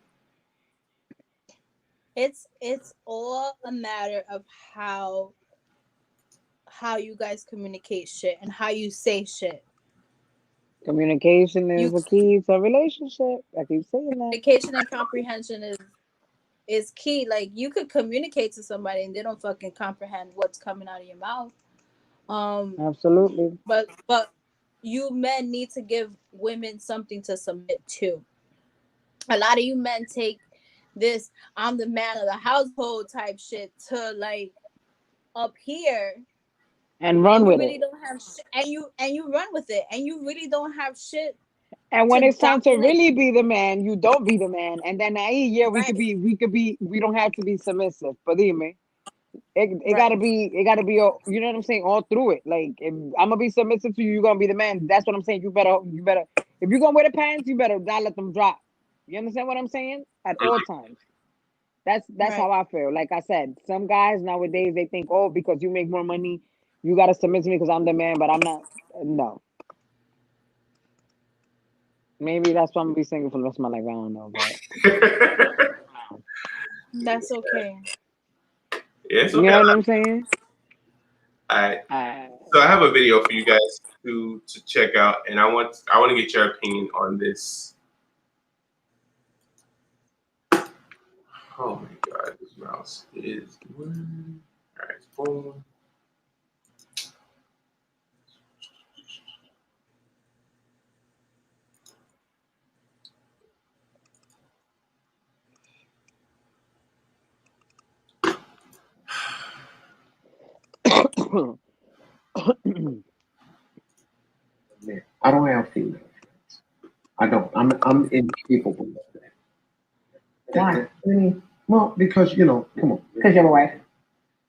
It's all a matter of how you guys communicate shit and how you say shit. Communication is the key to a relationship. I keep saying that. Communication and comprehension is key. Like, you could communicate to somebody and they don't fucking comprehend what's coming out of your mouth. Absolutely. But you men need to give women something to submit to. A lot of you men take this I'm the man of the household type shit to like up here and run with really it. Don't have shit, and you run with it, and you really don't have shit. And when it's time to really be the man, you don't be the man. And then we don't have to be submissive. Believe me. It gotta be, you know what I'm saying, all through it. Like, if I'm gonna be submissive to you, you're gonna be the man. That's what I'm saying. You better, if you're gonna wear the pants, you better not let them drop. You understand what I'm saying? At all times. That's how I feel. Like I said, some guys nowadays, they think, oh, because you make more money, you gotta submit to me because I'm the man, but I'm not. No. Maybe that's why I'm gonna be single for the rest of my life. I don't know, but that's okay. Yeah, it's okay. You know what I'm saying? All right. So I have a video for you guys to check out, and I want to get your opinion on this. Oh my God, this mouse is. All right, boom. I don't have female friends. I don't. I'm incapable of that. Why? Well, because come on. Because you have a wife.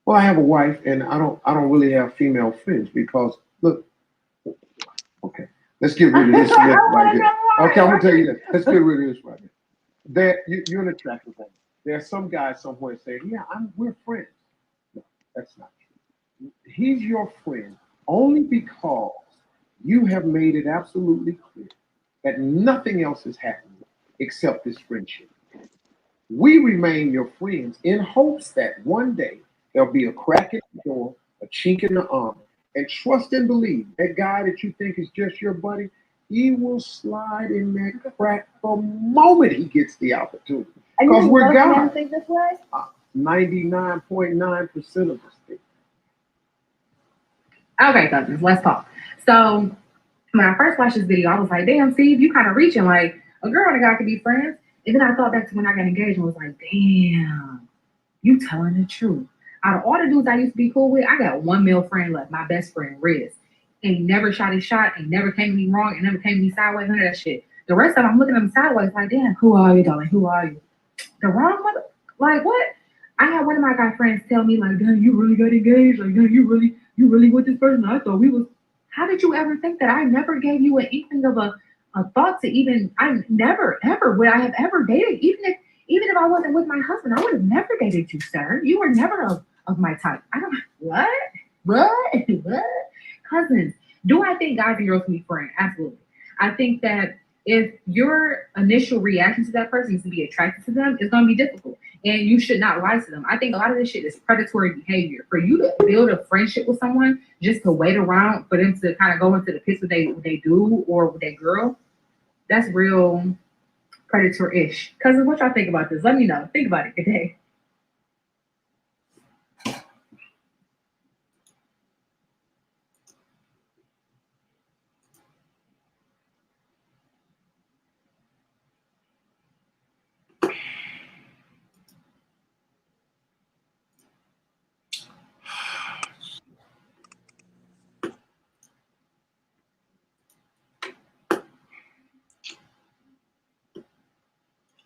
Well, I have a wife, and I don't really have female friends because look. Okay, let's get rid of this myth right here. Okay, I'm gonna tell you this. Let's get rid of this right here. You're an attractive woman. There are some guys somewhere saying, "Yeah, we're friends." No, that's not true. He's your friend only because you have made it absolutely clear that nothing else is happening except this friendship. We remain your friends in hopes that one day there'll be a crack in the door, a chink in the armor, and trust and believe that guy that you think is just your buddy, he will slide in that crack the moment he gets the opportunity. Because we're guys. Think this way? 99.9% of us think. Okay, cousins, let's talk. So when I first watched this video, I was like, damn, Steve, you kind of reaching. Like, a girl and a guy could be friends. And then I thought back to when I got engaged and was like, damn, you telling the truth. Out of all the dudes I used to be cool with, I got one male friend left, my best friend, Riz. And he never shot his shot, and never came to me wrong, and never came to me sideways, none of that shit. The rest of them, I'm looking at him sideways, like, damn, who are you, darling? Who are you? The wrong mother, like, what? I had one of my guy friends tell me, like, damn, you really got engaged? Like, damn, you really with this person? I thought we was. How did you ever think that? I never gave you an inkling of a thought to even. I never ever would I have ever dated. Even if I wasn't with my husband, I would have never dated you, sir. You were never of my type. I don't. What? Cousins, do I think guys and girls can be friends? Absolutely. I think that if your initial reaction to that person is to be attracted to them, it's going to be difficult. And you should not lie to them. I think a lot of this shit is predatory behavior. For you to build a friendship with someone just to wait around for them to kind of go into the pits what they do or with that girl, that's real predator-ish. Cousins, what y'all think about this? Let me know. Think about it today.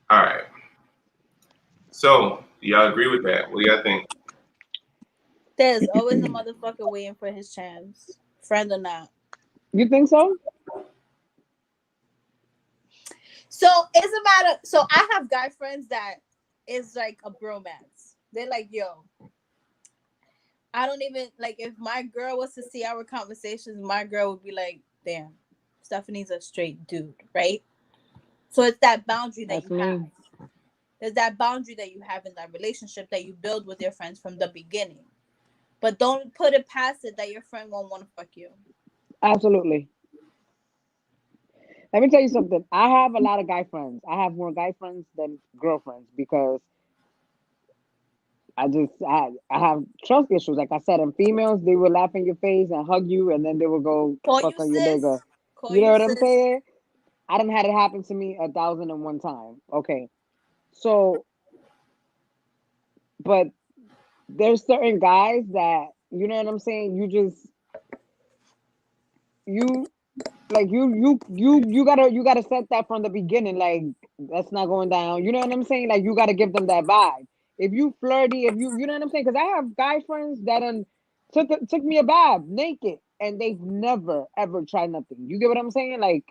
All right. So, do y'all agree with that? What do y'all think? There's always a motherfucker waiting for his chance, friend or not. You think so? So it's a matter. So I have guy friends that is like a bromance. They're like, yo, I don't even like. If my girl was to see our conversations, my girl would be like, damn, Stephanie's a straight dude, right? So it's that boundary that That's you me. have. There's that boundary that you have in that relationship that you build with your friends from the beginning. But don't put it past it that your friend won't want to fuck you. Absolutely. Let me tell you something. I have a lot of guy friends. I have more guy friends than girlfriends because I have trust issues. Like I said, and females, they will laugh in your face and hug you, and then they will go Call fuck you on your sis. nigga. Call You know you what I'm sis. saying? I done had it happen to me 1,001 times. Okay, so, but there's certain guys that you know what I'm saying. You like you gotta set that from the beginning. Like that's not going down. You know what I'm saying? Like you gotta give them that vibe. If you flirty, if you know what I'm saying? Because I have guy friends that took me a bath naked and they've never ever tried nothing. You get what I'm saying? Like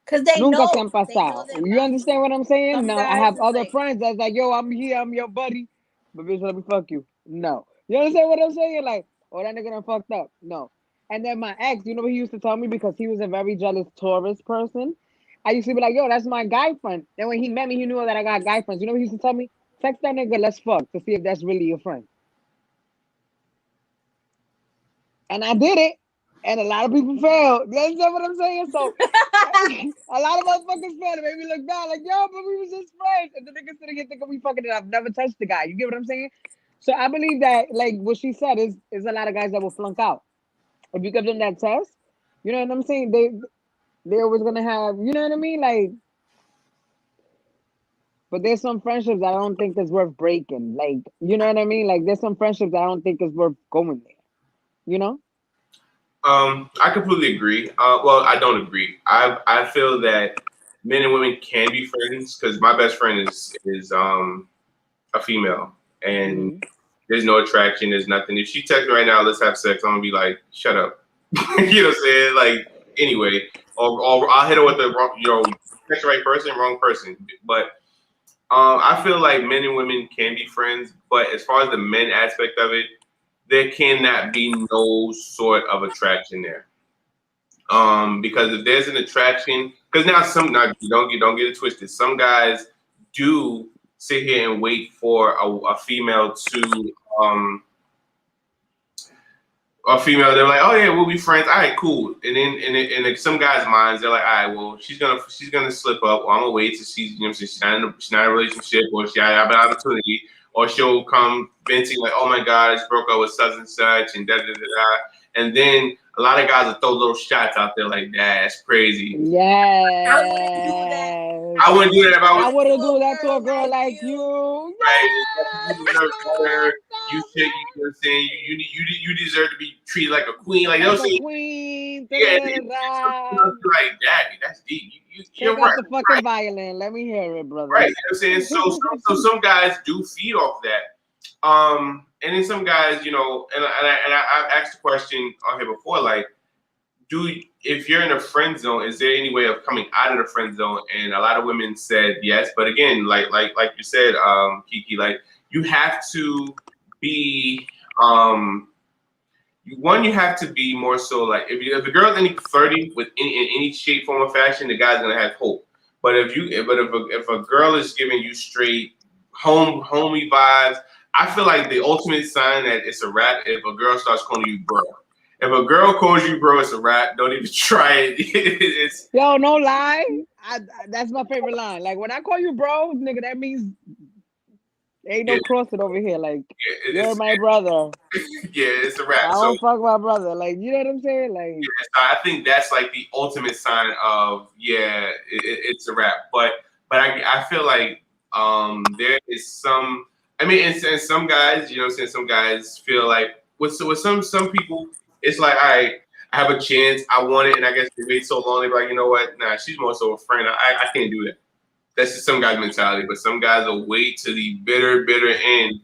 Cause they nunca se know han pasado. their You understand boundaries. what I'm saying? Some No, I guys have is other like, friends that's like, yo, I'm here, I'm your buddy, but bitch, let me fuck you. No, you understand what I'm saying? Like, oh, that nigga done fucked up. No. And then my ex, you know what he used to tell me because he was a very jealous Taurus person. I used to be like, yo, that's my guy friend. Then when he met me, he knew that I got guy friends. You know what he used to tell me? Text that nigga, let's fuck to see if that's really your friend. And I did it. And a lot of people failed. You understand what I'm saying? So a lot of motherfuckers failed. It made me look bad. Like, yo, but we was just friends. And the niggas sitting here thinking we fucking it. I've never touched the guy. You get what I'm saying? So I believe that, like what she said, is a lot of guys that will flunk out. If you give them that test, you know what I'm saying? They always gonna have, you know what I mean? Like, but there's some friendships that I don't think is worth breaking. Like, you know what I mean? Like, there's some friendships that I don't think is worth going there. You know? I completely agree. Well, I don't agree. I feel that men and women can be friends because my best friend is a female and Mhm. there's no attraction. There's nothing. If she texts me right now, let's have sex, I'm gonna be like, shut up. You know what I'm saying? Like anyway, or I'll hit her with the wrong, text the right person, wrong person. But I feel like men and women can be friends, but as far as the men aspect of it, there cannot be no sort of attraction there. Because if there's an attraction, because now don't get it twisted. Some guys do sit here and wait for a female to a female. They're like, oh yeah, we'll be friends. All right, cool. And then in some guys' minds, they're like, all right, well, she's gonna slip up. Or I'm gonna wait till she's not in a relationship, or she have an opportunity, or she'll come venting like, oh my god, I just broke up with such and such, and da da da da. And then a lot of guys will throw little shots out there like that. That's crazy. Yes. I wouldn't do that. I wouldn't do that if I I was wouldn't do that to a girl like you. right. Yes. You deserve better. You should. You know what I'm saying? You deserve to be treated like a queen. Like they'll Like a say, queen. yeah, Da-da-da-da-da. like that. That's deep. You're Take out right. the fucking violin. Let me hear it, brother. Right. You know what I'm saying? So some guys do feed off that. And then some guys, and I've asked the question on here before, like, if you're in a friend zone, is there any way of coming out of the friend zone? And a lot of women said yes, but again, like you said, Kiki, like you have to be you have to be more so like if the girl's any flirty with in any shape, form, or fashion, the guy's gonna have hope. But if a girl is giving you straight homey vibes, I feel like the ultimate sign that it's a wrap if a girl starts calling you bro. If a girl calls you bro, it's a wrap. Don't even try it. It's Yo, no lie. That's my favorite line. Like when I call you bro, nigga, that means ain't no crossing over here. Like you're my brother. It's a I wrap. So don't fuck my brother. Like you know what I'm saying? Like so I think that's like the ultimate sign of it's a wrap. But I feel like there is some. I mean, and some guys, you know what I'm saying, some guys feel like with some people, it's like, all right, I have a chance, I want it, and I guess they wait so long, they're like, you know what, nah, she's more so a friend. I can't do that. That's just some guys' mentality. But some guys will wait to the bitter end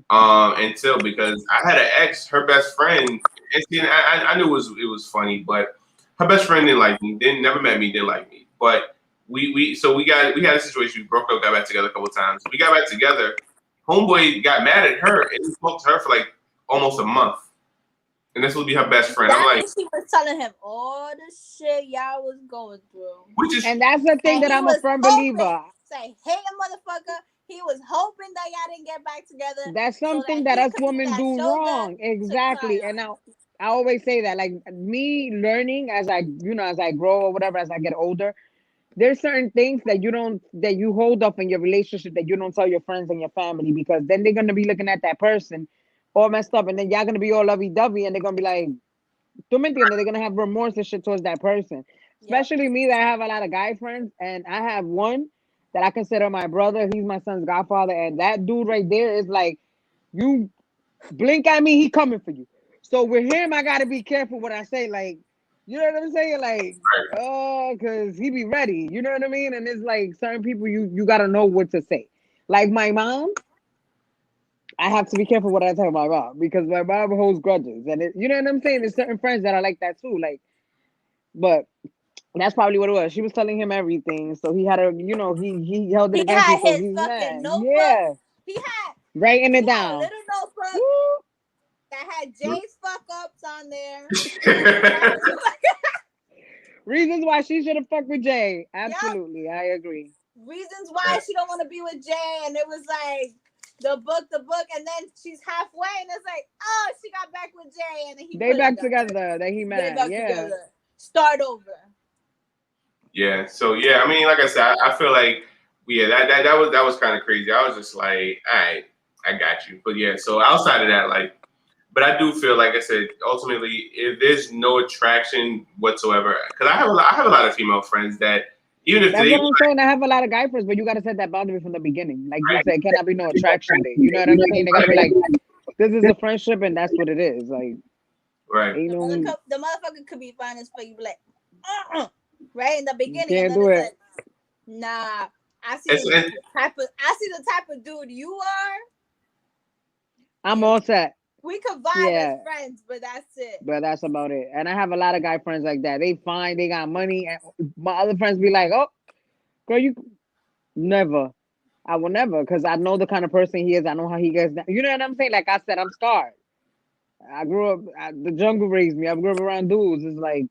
until because I had an ex, her best friend, and see, I knew it was funny, but her best friend didn't like me, didn't never met me, didn't like me. But we had a situation, we broke up, got back together a couple of times. We got back together, homeboy got mad at her and he spoke to her for like almost a month. And this will be her best friend. That I'm like, means she was telling him all the shit y'all was going through. which is And that's the thing And that he I'm a was firm hoping- believer. Say, hey, motherfucker. He was hoping that y'all didn't get back together. That's so something that that he us could be women that do shoulder wrong. to Exactly. cry And on. I always say that, like me learning as I, as I grow or whatever, as I get older, there's certain things that you hold up in your relationship that you don't tell your friends and your family, because then they're gonna be looking at that person all messed up, and then y'all gonna be all lovey dovey, and they're gonna be like, tú me entiendes? They're gonna have remorse and shit towards that person. Yep. Especially me, that I have a lot of guy friends, and I have one that I consider my brother. He's my son's godfather, and that dude right there is like, you blink at me, he coming for you. So with him, I gotta be careful what I say. Like, you know what I'm saying? Like, oh, cause he be ready. You know what I mean? And it's like certain people you gotta know what to say. Like my mom, I have to be careful what I tell my mom, because my mom holds grudges, and you know what I'm saying. There's certain friends that are like that too. Like, but that's probably what it was. She was telling him everything, so he had a, he held it He against had me, so his he's fucking mad. notebook. Yeah, He had writing he it had a down. little notebook Woo. that had Jay's fuck ups on there. Reasons why she should have fucked with Jay. Absolutely, I agree. Reasons why she don't want to be with Jay, and it was like the book, and then she's halfway, and it's like, oh, she got back with Jay, and then he They put it back down. together. That he They mad. back Yeah. together. Start over. yeah. So yeah, I mean, like I said, I feel like that was kind of crazy. I was just like, all right, I got you. But yeah, so outside of that, like, but I do feel like I said, ultimately, if there's no attraction whatsoever, because I have a lot of female friends that even if That's they what I'm saying. I have a lot of guy friends, but you gotta set that boundary from the beginning. Like you said, cannot be no attraction there. You know what I'm saying? They gotta be like, this is a friendship, and that's what it is. Like, right, ain't no, The motherfucker could be fine as fuck. You be like, right in the beginning, can't and then do it's it. like, nah. I see It's- the type of dude you are. I'm all set. We could vibe Yeah. as friends, but that's it. But that's about it. And I have a lot of guy friends like that. They fine, they got money, and my other friends be like, "Oh, girl, you never." I will never, because I know the kind of person he is. I know how he gets down. You know what I'm saying? Like I said, I'm scarred. I grew up. The jungle raised me. I grew up around dudes. It's like,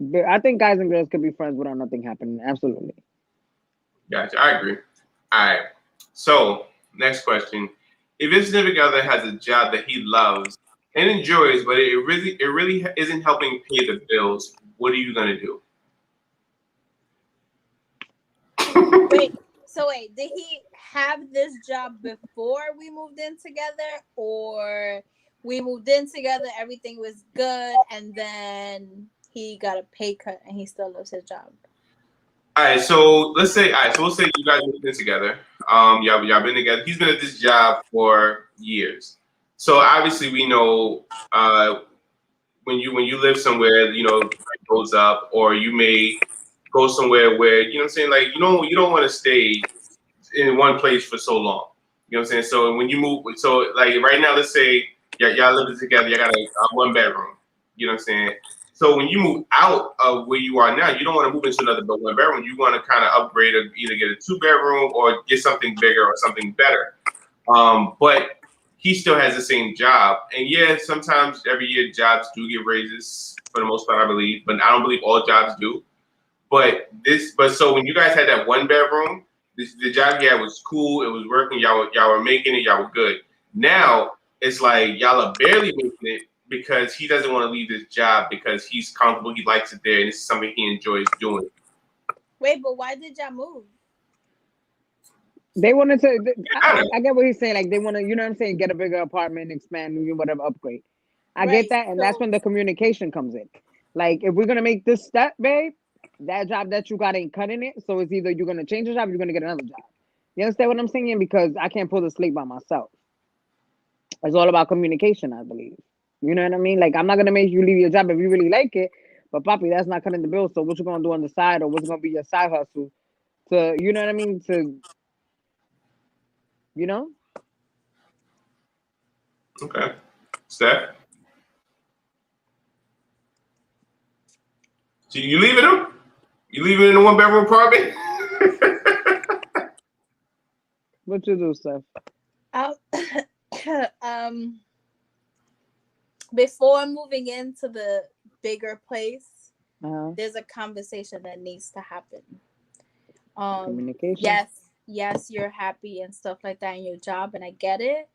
but I think guys and girls could be friends without nothing happening. Absolutely. gotcha. I agree. All right. So next question: if your significant other has a job that he loves and enjoys, but it really isn't helping pay the bills, what are you gonna do? Wait, did he have this job before we moved in together, or we moved in together, everything was good, and then he got a pay cut and he still loves his job? All right, so we'll say you guys moved in together. Y'all been together. He's been at this job for years. So obviously we know when you live somewhere, it goes up, or you may go somewhere where what I'm saying, like you don't want to stay in one place for so long. You know what I'm saying? So when you move, so like right now, let's say y'all living together, y'all got a one bedroom. You know what I'm saying? So when you move out of where you are now, you don't want to move into another one bedroom. You want to kind of upgrade or either get a 2-bedroom or get something bigger or something better. But he still has the same job. And yeah, sometimes every year jobs do get raises for the most part, I believe, but I don't believe all jobs do. But so when you guys had that 1-bedroom, the job you had was cool. It was working. Y'all were making it. Y'all were good. Now it's like y'all are barely making it because he doesn't want to leave this job because he's comfortable. He likes it there, and it's something he enjoys doing. Wait, but why did y'all move? They wanted to. I get what he's saying. Like they want to, you know what I'm saying, get a bigger apartment, expand, whatever, upgrade. I Right, get that, and that's so- when the communication comes in. Like if we're gonna make this step, babe, that job that you got ain't cutting it. So it's either you're gonna change the job, or you're gonna get another job. You understand what I'm saying? Because I can't pull the slate by myself. It's all about communication, I believe. You know what I mean? Like I'm not gonna make you leave your job if you really like it, but Poppy, that's not cutting the bill. So what you gonna do on the side, or what's gonna be your side hustle to, you know what I mean, to You know? Okay. Steph? So you leaving him? You leaving in a 1-bedroom apartment? What you do, Steph? Um, before moving into the bigger place, Uh-huh. there's a conversation that needs to happen. Communication. Yes, you're happy and stuff like that in your job, and I get it.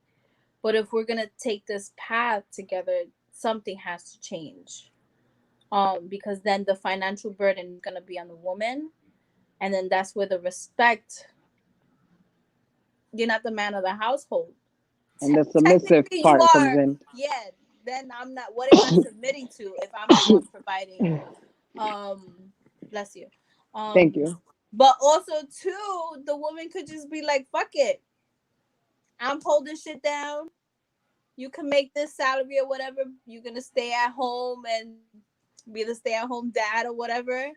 But if we're gonna take this path together, something has to change. Because then the financial burden is gonna be on the woman, and then that's where the respect. You're not the man of the household. And the submissive Technically, part you comes are. in. Yeah. Then I'm not. What am I submitting to if I'm the one providing? Bless you. Thank you. But also too, the woman could just be like, "Fuck it, I'm holding shit down. You can make this salary or whatever. You're gonna stay at home and be the stay-at-home dad or whatever.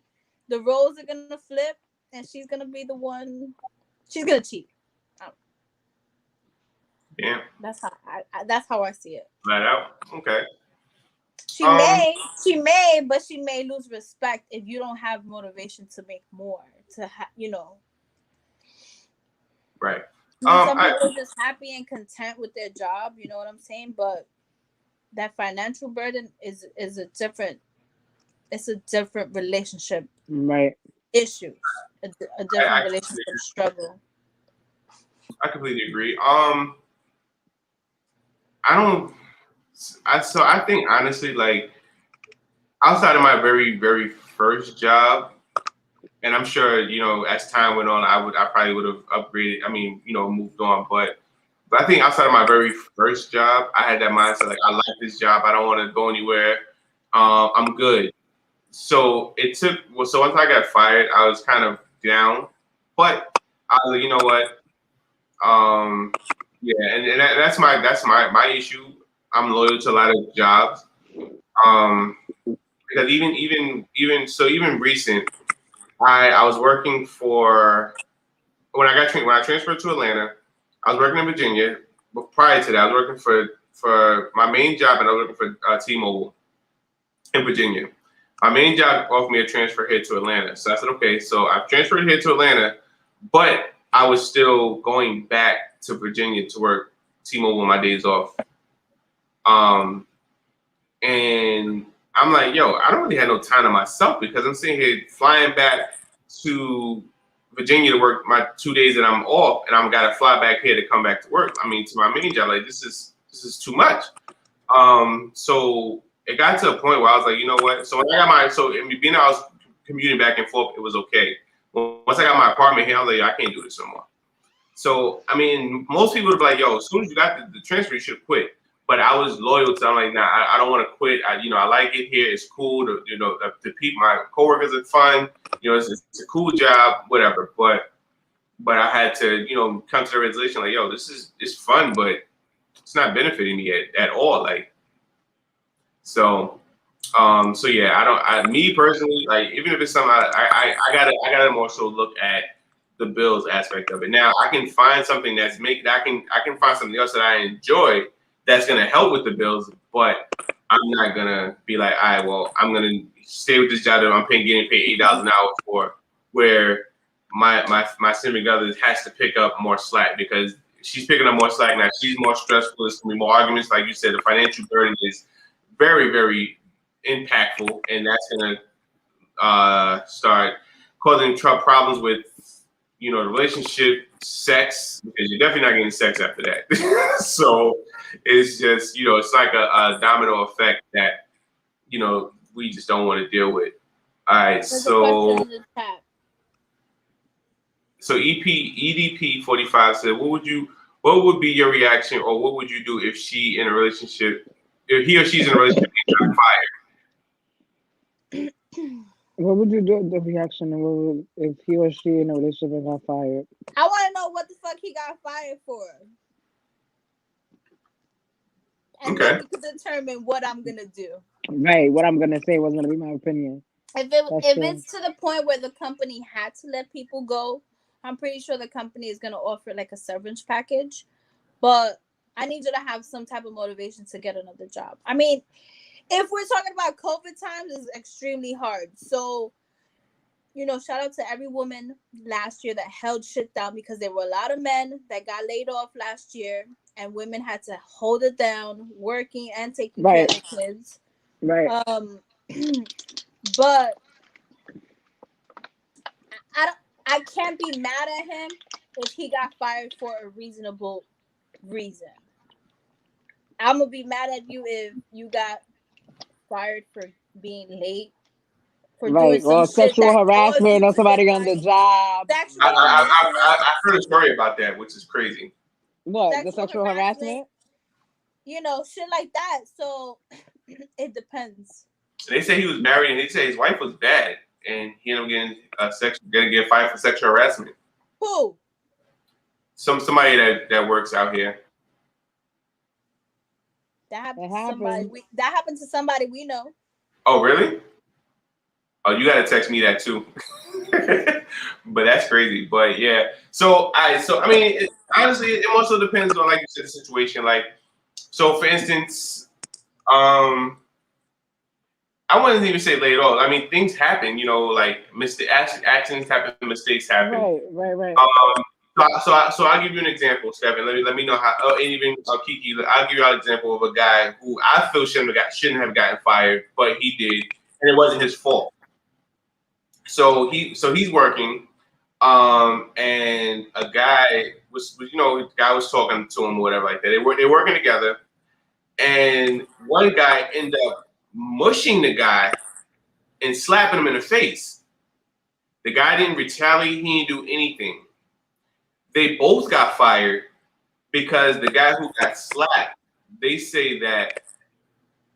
The roles are gonna flip, and she's gonna be the one. She's gonna cheat. Yeah. That's how I see it. Flat out. Okay. She may, but she may lose respect if you don't have motivation to make more. Right. Some people are just happy and content with their job. You know what I'm saying? But that financial burden is a different. It's a different relationship Right. issue. A different relationship struggle. I completely agree. I think honestly, like outside of my very, very first job, and I'm sure, as time went on, I probably would have upgraded. I mean, moved on. But I think outside of my very first job, I had that mindset like I like this job. I don't want to go anywhere. I'm good. So once I got fired, I was kind of down. But I was like, you know what? Yeah, and that's my issue. I'm loyal to a lot of jobs. Because even recent, I was working for when I transferred to Atlanta. I was working in Virginia. But prior to that, I was working for my main job, and I was working for T-Mobile in Virginia. My main job offered me a transfer here to Atlanta, so I said, okay. So I've transferred here to Atlanta, but I was still going back to Virginia to work T-Mobile on my days off. And I'm like, yo, I don't really have no time to myself because I'm sitting here flying back to Virginia to work my 2 days that I'm off, and I'm gotta fly back here to come back to work. I mean, to my main job, like this is too much. So it got to a point where I was like, you know what? So when I got being I was commuting back and forth, it was okay. Once I got my apartment here, I was like, I can't do this no more. So I mean, most people would be like, yo, as soon as you got the transfer, you should quit. But I was loyal to. I'm like, nah, I don't want to quit. I like it here. It's cool. The people, my coworkers are fun. It's a cool job, whatever. But I had to, come to the realization, like, yo, it's fun, but it's not benefiting me at all. Like, so yeah, me personally, like, even if it's something I gotta more so look at the bills aspect of it. Now I can find something I can find something else that I enjoy that's gonna help with the bills, but I'm not gonna be like, all right, well, I'm gonna stay with this job that I'm getting paid $8 an hour for, where my significant other has to pick up more slack because she's picking up more slack now. She's more stressful. There's gonna be more arguments, like you said. The financial burden is very, very impactful, and that's gonna start causing problems with the relationship, sex, because you're definitely not getting sex after that. So it's just it's like a domino effect that we just don't want to deal with. All right, so EDP 45 said, what would be your reaction, or what would you do if he or she's in a relationship and got fired? What would you do? The reaction if he or she in a relationship and got fired? I want to know what the fuck he got fired for, and then we could determine what I'm gonna do. Right, what I'm gonna say was gonna be my opinion. If it's to the point where the company had to let people go I'm pretty sure the company is gonna offer like a severance package, but I need you to have some type of motivation to get another job. I mean, if we're talking about COVID times, it's extremely hard. So, shout out to every woman last year that held shit down, because there were a lot of men that got laid off last year, and women had to hold it down, working and taking care of Right. their kids. Right. But I can't be mad at him if he got fired for a reasonable reason. I'm gonna be mad at you if you got fired for being late, for doing Right. some Or shit sexual that caused harassment you or to get somebody on the fired. job. Sexual I harassment. heard a story about that, which is crazy. What? The sexual harassment? Shit like that. So it depends. They say he was married, and they say his wife was bad, and he ended up getting get fired for sexual harassment. Who? Somebody that works out here. That happened It to somebody. happens. That happened to somebody we know. Oh, really? Oh, you gotta text me that too. But that's crazy. But yeah. So I mean, honestly, it also depends on, like you said, the situation. Like, so for instance, I wouldn't even say laid off. I mean, things happen. Like accidents happen, mistakes happen. Right. So I'll give you an example, Stephen. Let me know how. Oh, and even Kiki, I'll give you an example of a guy who I feel shouldn't have gotten fired, but he did, and it wasn't his fault. So he's working, and a guy the guy was talking to him or whatever like that. They're working together, and one guy ended up mushing the guy and slapping him in the face. The guy didn't retaliate. He didn't do anything. They both got fired because the guy who got slapped, they say that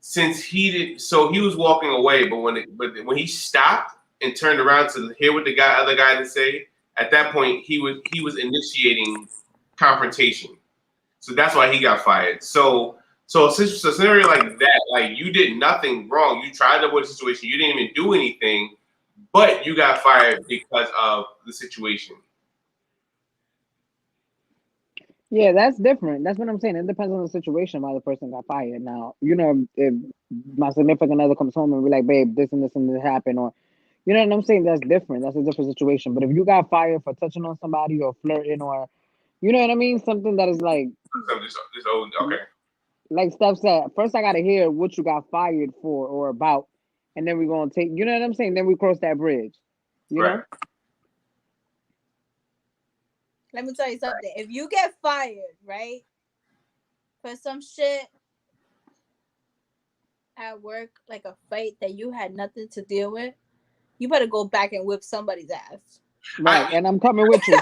since he was walking away, but when he stopped and turned around to hear what the other guy to say, at that point he was initiating confrontation. So that's why he got fired. So a scenario like that, like you did nothing wrong. You tried to avoid the situation. You didn't even do anything, but you got fired because of the situation. Yeah, that's different. That's what I'm saying. It depends on the situation why the person got fired. Now, if my significant other comes home and be like, babe, this and this and this happened, or you know what I'm saying, that's different. That's a different situation. But if you got fired for touching on somebody or flirting or you know what I mean, something that is like Okay. like Steph said, first I gotta hear what you got fired for or about, and then we're gonna take you know what I'm saying, then we cross that bridge. You Right. know? Let me tell you something. If you get fired, right, for some shit at work, like a fight that you had nothing to deal with, you better go back and whip somebody's ass. Right, and I'm coming with you.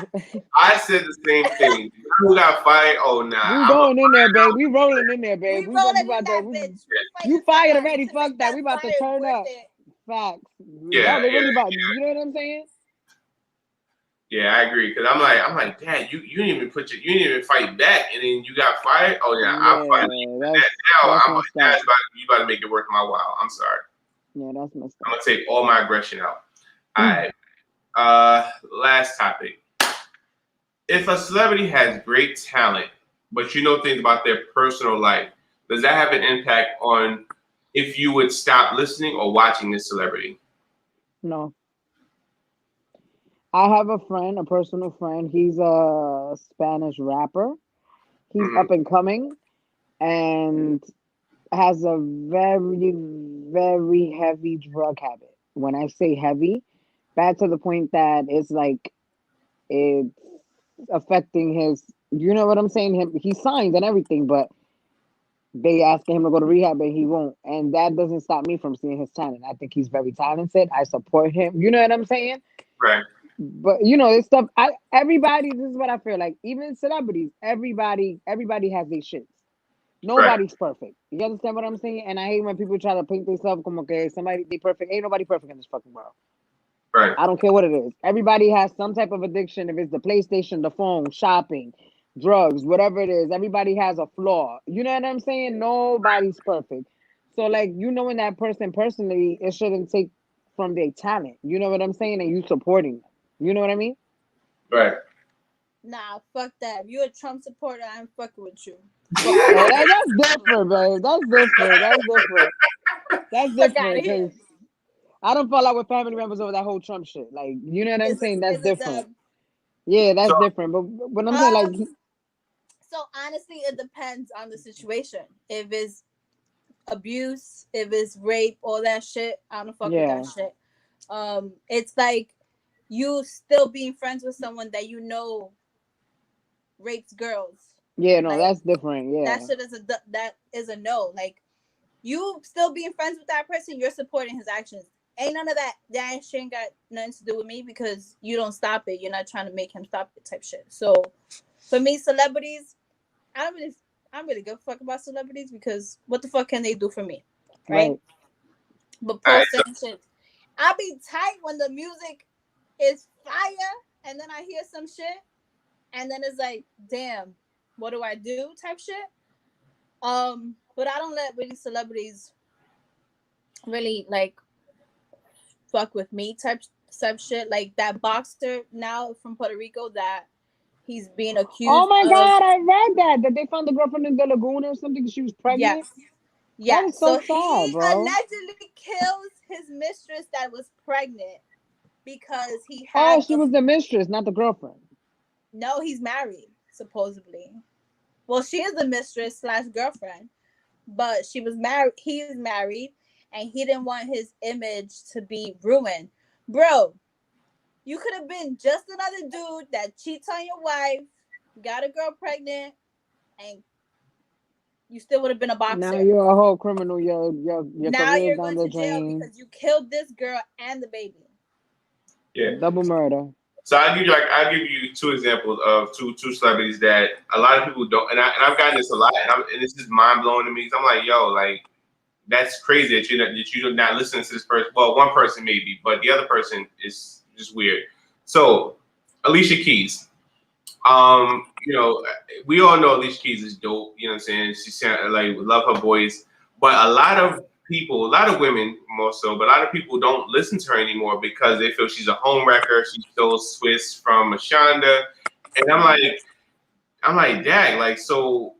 I said the same thing. Who got fired? Oh, nah. We going in there, babe. We rolling in there, babe. We We rolling about in that to, bitch. you fired already. Fuck that. We about to turn up. It. Facts. Yeah, No, they really yeah, about. You know what I'm saying? Yeah, I agree. Cause I'm like, Dad, you didn't even fight back, and then you got fired. Oh yeah, I'm fighting you for that. Now you about to make it worth my while. I'm sorry. Yeah, that's messed up. I'm gonna take all my aggression out. All right. Last topic. If a celebrity has great talent, but you know things about their personal life, does that have an impact on if you would stop listening or watching this celebrity? No. I have a friend, a personal friend. He's a Spanish rapper. He's up and coming and has a very, very heavy drug habit. When I say heavy, bad to the point that it's like it's affecting his, you know what I'm saying? He's signed and everything, but they asking him to go to rehab and he won't. And that doesn't stop me from seeing his talent. I think he's very talented. I support him. You know what I'm saying? Right. But it's stuff. Everybody. This is what I feel like. Even celebrities, everybody has their shits. Nobody's perfect. You understand what I'm saying? And I hate when people try to paint themselves como que somebody they perfect. Ain't nobody perfect in this fucking world. Right. I don't care what it is. Everybody has some type of addiction. If it's the PlayStation, the phone, shopping, drugs, whatever it is, everybody has a flaw. You know what I'm saying? Nobody's perfect. So like knowing that person personally, it shouldn't take from their talent. You know what I'm saying? And you supporting them. You know what I mean? Right. Nah, fuck that. If you're a Trump supporter, I'm fucking with you. Hey, that's different, babe. That's different. That's different. That's Fuck out of different here. because I don't fall out with family members over that whole Trump shit. Like, you know what I'm saying? That's It's a different. dub. Yeah, that's So different. But I'm saying, like, So honestly, it depends on the situation. If it's abuse, if it's rape, all that shit, I don't fuck with yeah, that shit. It's like you still being friends with someone that you know rapes girls. yeah, no, Like that's different. that Yeah, shit is that is a no. Like you still being friends with that person, you're supporting his actions. Ain't none of that. That shit ain't got nothing to do with me because you don't stop it. You're not trying to make him stop it, type shit. So for me, celebrities, I don't really give a fuck about celebrities because what the fuck can they do for me, right? right. But all right, post certain shit, I'll be tight when the music is fire, and then I hear some shit, and then it's like, damn, what do I do? Type shit. But I don't let really celebrities really like fuck with me type shit. Like that boxer now from Puerto Rico that he's being Oh accused my of. God, I read that they found the girlfriend in the lagoon or something. She was pregnant. Yes. That Yeah. is so So sad, he bro. allegedly kills his mistress that was pregnant because he Oh, had she was the mistress, not the girlfriend. no, he's married, supposedly. Well, she is the mistress slash girlfriend, but she was married. He is married, and he didn't want his image to be ruined. Bro, you could have been just another dude that cheats on your wife, got a girl pregnant, and you still would have been a Now boxer. you're a whole criminal. Your Now career's you're down going the to jail drain. because you killed this girl and the baby. yeah. Double murder. So I'll give you two examples of two celebrities that a lot of people don't, and I've gotten this a lot, and this is mind blowing to me. 'Cause I'm like, yo, like that's crazy that you're not listening to this person. Well, one person maybe, but the other person is just weird. So Alicia Keys, you know, we all know Alicia Keys is dope. You know what I'm saying? She sound like love her voice, but a lot of people, a lot of women more so, but a lot of people don't listen to her anymore because they feel she's a home wrecker. She stole Swiss from Mashonda, and I'm like, dang, like so.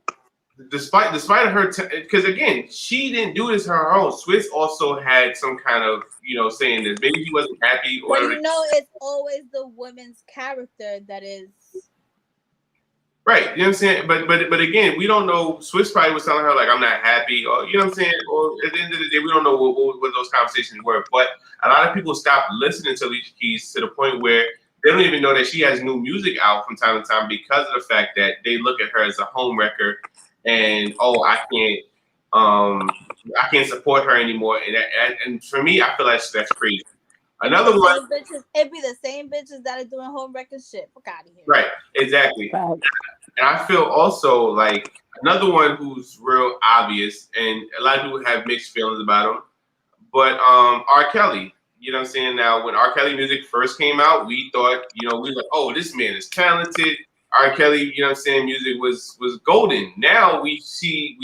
Despite her, because again, she didn't do this her own. Swiss also had some kind of, saying this. Maybe he wasn't happy or But whatever. you know, it's always the woman's character that is. Right, you know what I'm saying? But again, we don't know. Swiss probably was telling her like, I'm not happy, or you know what I'm saying? Or at the end of the day, we don't know what those conversations were. But a lot of people stop listening to Alicia Keys to the point where they don't even know that she has new music out from time to time because of the fact that they look at her as a home wrecker, and I can't support her anymore. And for me, I feel like that's crazy. Another one, It be the same bitches that are doing home record shit. Fuck out of here. right? Exactly. Facts. And I feel also like another one who's real obvious, and a lot of people have mixed feelings about him. But R. Kelly, you know what I'm saying? Now, when R. Kelly music first came out, we thought, we were like, oh, this man is talented. R. Kelly, you know what I'm saying, music was golden. Now we've seen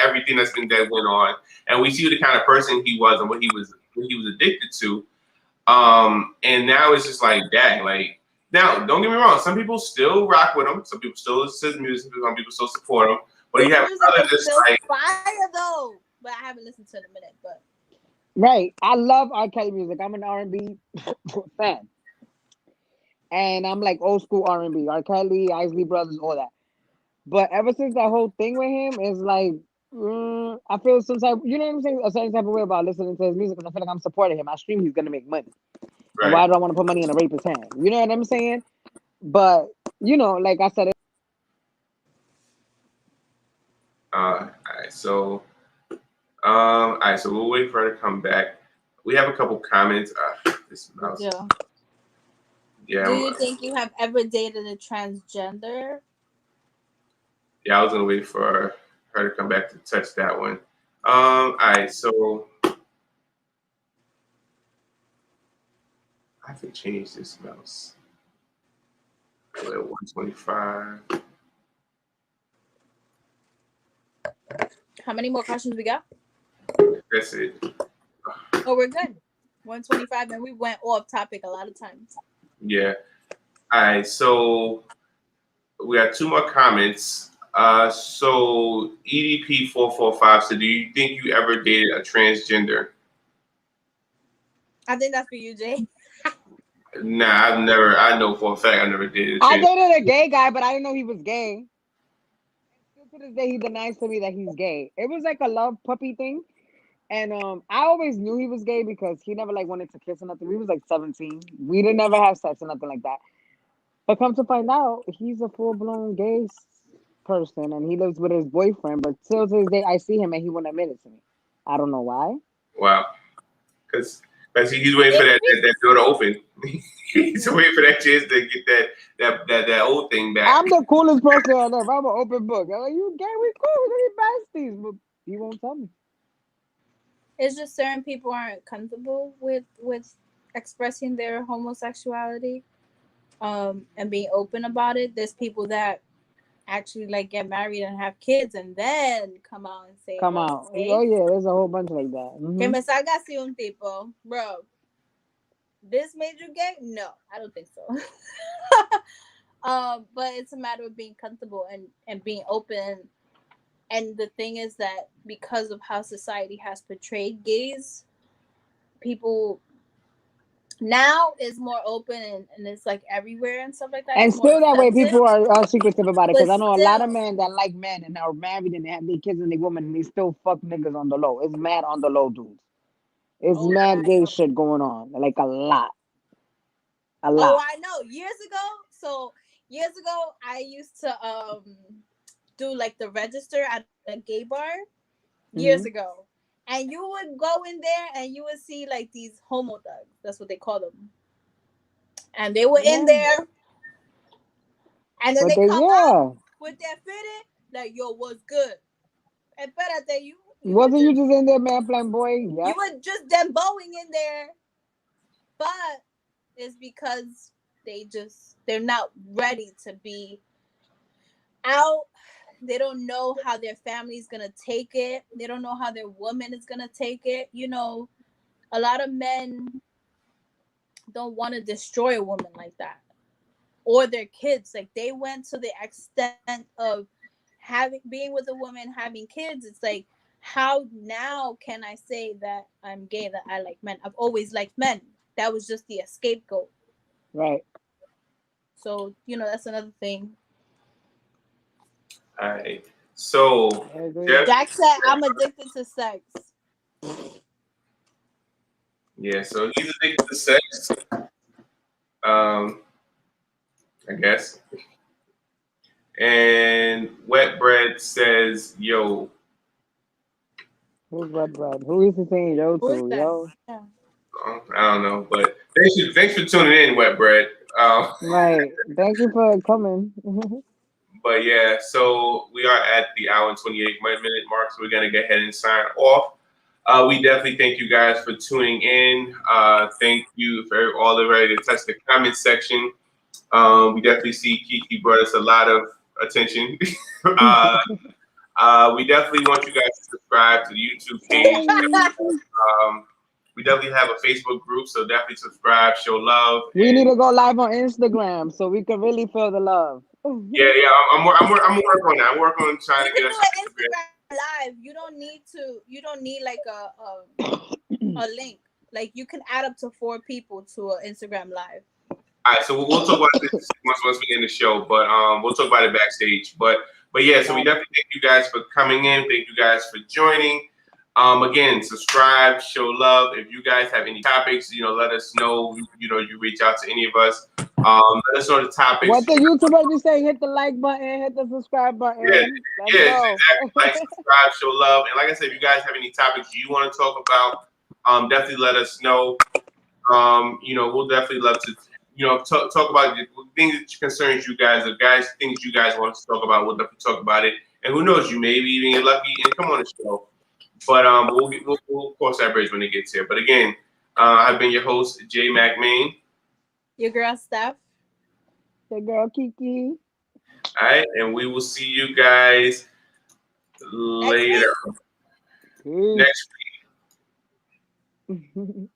everything that went on, and we see the kind of person he was and what he was addicted to. And now it's just like, dang, like now, don't get me wrong, some people still rock with him, some people still listen to his music, some people still support him, but His you have music others is just still like fire though. But I haven't listened to it in a minute. But Right. I love R. Kelly music. I'm an R&B fan. And I'm like old school R&B. R. Kelly, Isley Brothers, all that. But ever since that whole thing with him, it's like, I feel some type, you know what I'm saying? A certain type of way about listening to his music because I feel like I'm supporting him. I stream, he's going to make money. And right. why do I want to put money in a rapist's hand? You know what I'm saying? But, like I said, All right, so we'll wait for her to come back. We have a couple comments. This mouse. Yeah. Do you think you have ever dated a transgender? Yeah, I was gonna wait for her to come back to touch that one. All right, so I have to change this mouse. 125. How many more questions we got? That's it. Oh, we're good. 125, and we went off topic a lot of times. Yeah. All right. So we got 2 more comments. So EDP 445. So do you think you ever dated a transgender? I think that's for you, Jay. Nah, I've never. I know for a fact I never dated a I transgender. dated a gay guy, but I didn't know he was gay. Still to this day, he denies to me that he's gay. It was like a love puppy thing. And I always knew he was gay because he never like wanted to kiss or nothing. We was like 17. We didn't never have sex or nothing like that. But come to find out, he's a full blown gay person and he lives with his boyfriend. But till to this day, I see him and he won't admit it to me. I don't know why. Wow. Because he's waiting for that door to open. He's waiting for that chance to get that old thing back. I'm the coolest person on earth. I'm an open book. I'm like, you gay? We cool. We besties. But he won't tell me. It's just certain people aren't comfortable with expressing their homosexuality, and being open about it. There's people that actually like get married and have kids and then come out and say, Come "Oh, out. okay." Oh yeah, there's a whole bunch like that. Que me salga así un tipo, bro. This made you gay? No, I don't think so. But it's a matter of being comfortable and being open. And the thing is that because of how society has portrayed gays, people now is more open and it's like everywhere and stuff like that. And It's more still that way, accepted. people are secretive about it. Because But I know a lot of still- men that like men and are married and they have their kids and they women and they still fuck niggas on the low. It's mad on the low, dudes. It's Oh, mad I gay know. shit going on. Like a lot. A Oh, lot. I know. Years ago, I used to do like the register at a gay bar years ago. And you would go in there and you would see like these homo thugs. That's what they call them. And they were in there. And then But they come out yeah. with their fitted, like, yo, what's good? Espérate, you Wasn't you just in there, man, playing boy? Yeah. you were just them bowing in there. But it's because they're not ready to be out. They don't know how their family's gonna take it. They don't know how their woman is gonna take it. You know, a lot of men don't want to destroy a woman like that. Or their kids. Like they went to the extent of being with a woman, having kids. It's like, how now can I say that I'm gay, that I like men? I've always liked men. That was just the scapegoat. Right. So, that's another thing. All right. So Jeff, Jack said, I'm addicted to sex. yeah, so he's addicted to sex. I guess. And Wet Bread says, yo. Who's Wet Bread? Who is he saying yo Who is to? that? Yo. Yeah. I don't know, but thanks for tuning in, Wet Bread. Right. Thank you for coming. But yeah, so we are at the hour and 28 minute mark, so we're gonna go ahead and sign off. We definitely thank you guys for tuning in. Thank you for all the ready to touch the comment section. We definitely see Kiki brought us a lot of attention. We definitely want you guys to subscribe to the YouTube page. We definitely have a Facebook group, so definitely subscribe, show love. We need to go live on Instagram so we can really feel the love. Yeah, I'm working on that. I'm working on trying You to can get do us. an Instagram live. You don't need like a link. Like you can add up to 4 people to an Instagram live. All right, so we'll talk about this once we end the show, but we'll talk about it backstage. But yeah, so we definitely thank you guys for coming in. Thank you guys for joining. Again, subscribe, show love. If you guys have any topics, let us know. You reach out to any of us. Let us know the topics. What the YouTubers be saying? Hit the like button, hit the subscribe button. Yeah, Let's go. exactly. Like, subscribe, show love. And like I said, if you guys have any topics you want to talk about, definitely let us know. We'll definitely love to talk about the things that concerns you guys, things you guys want to talk about. We'll definitely talk about it. And who knows, you maybe even get lucky and come on the show. But we'll cross that bridge when it gets here. But again, I've been your host, J Mac Main. Your girl Steph. The girl Kiki. All right, and we will see you guys later next week.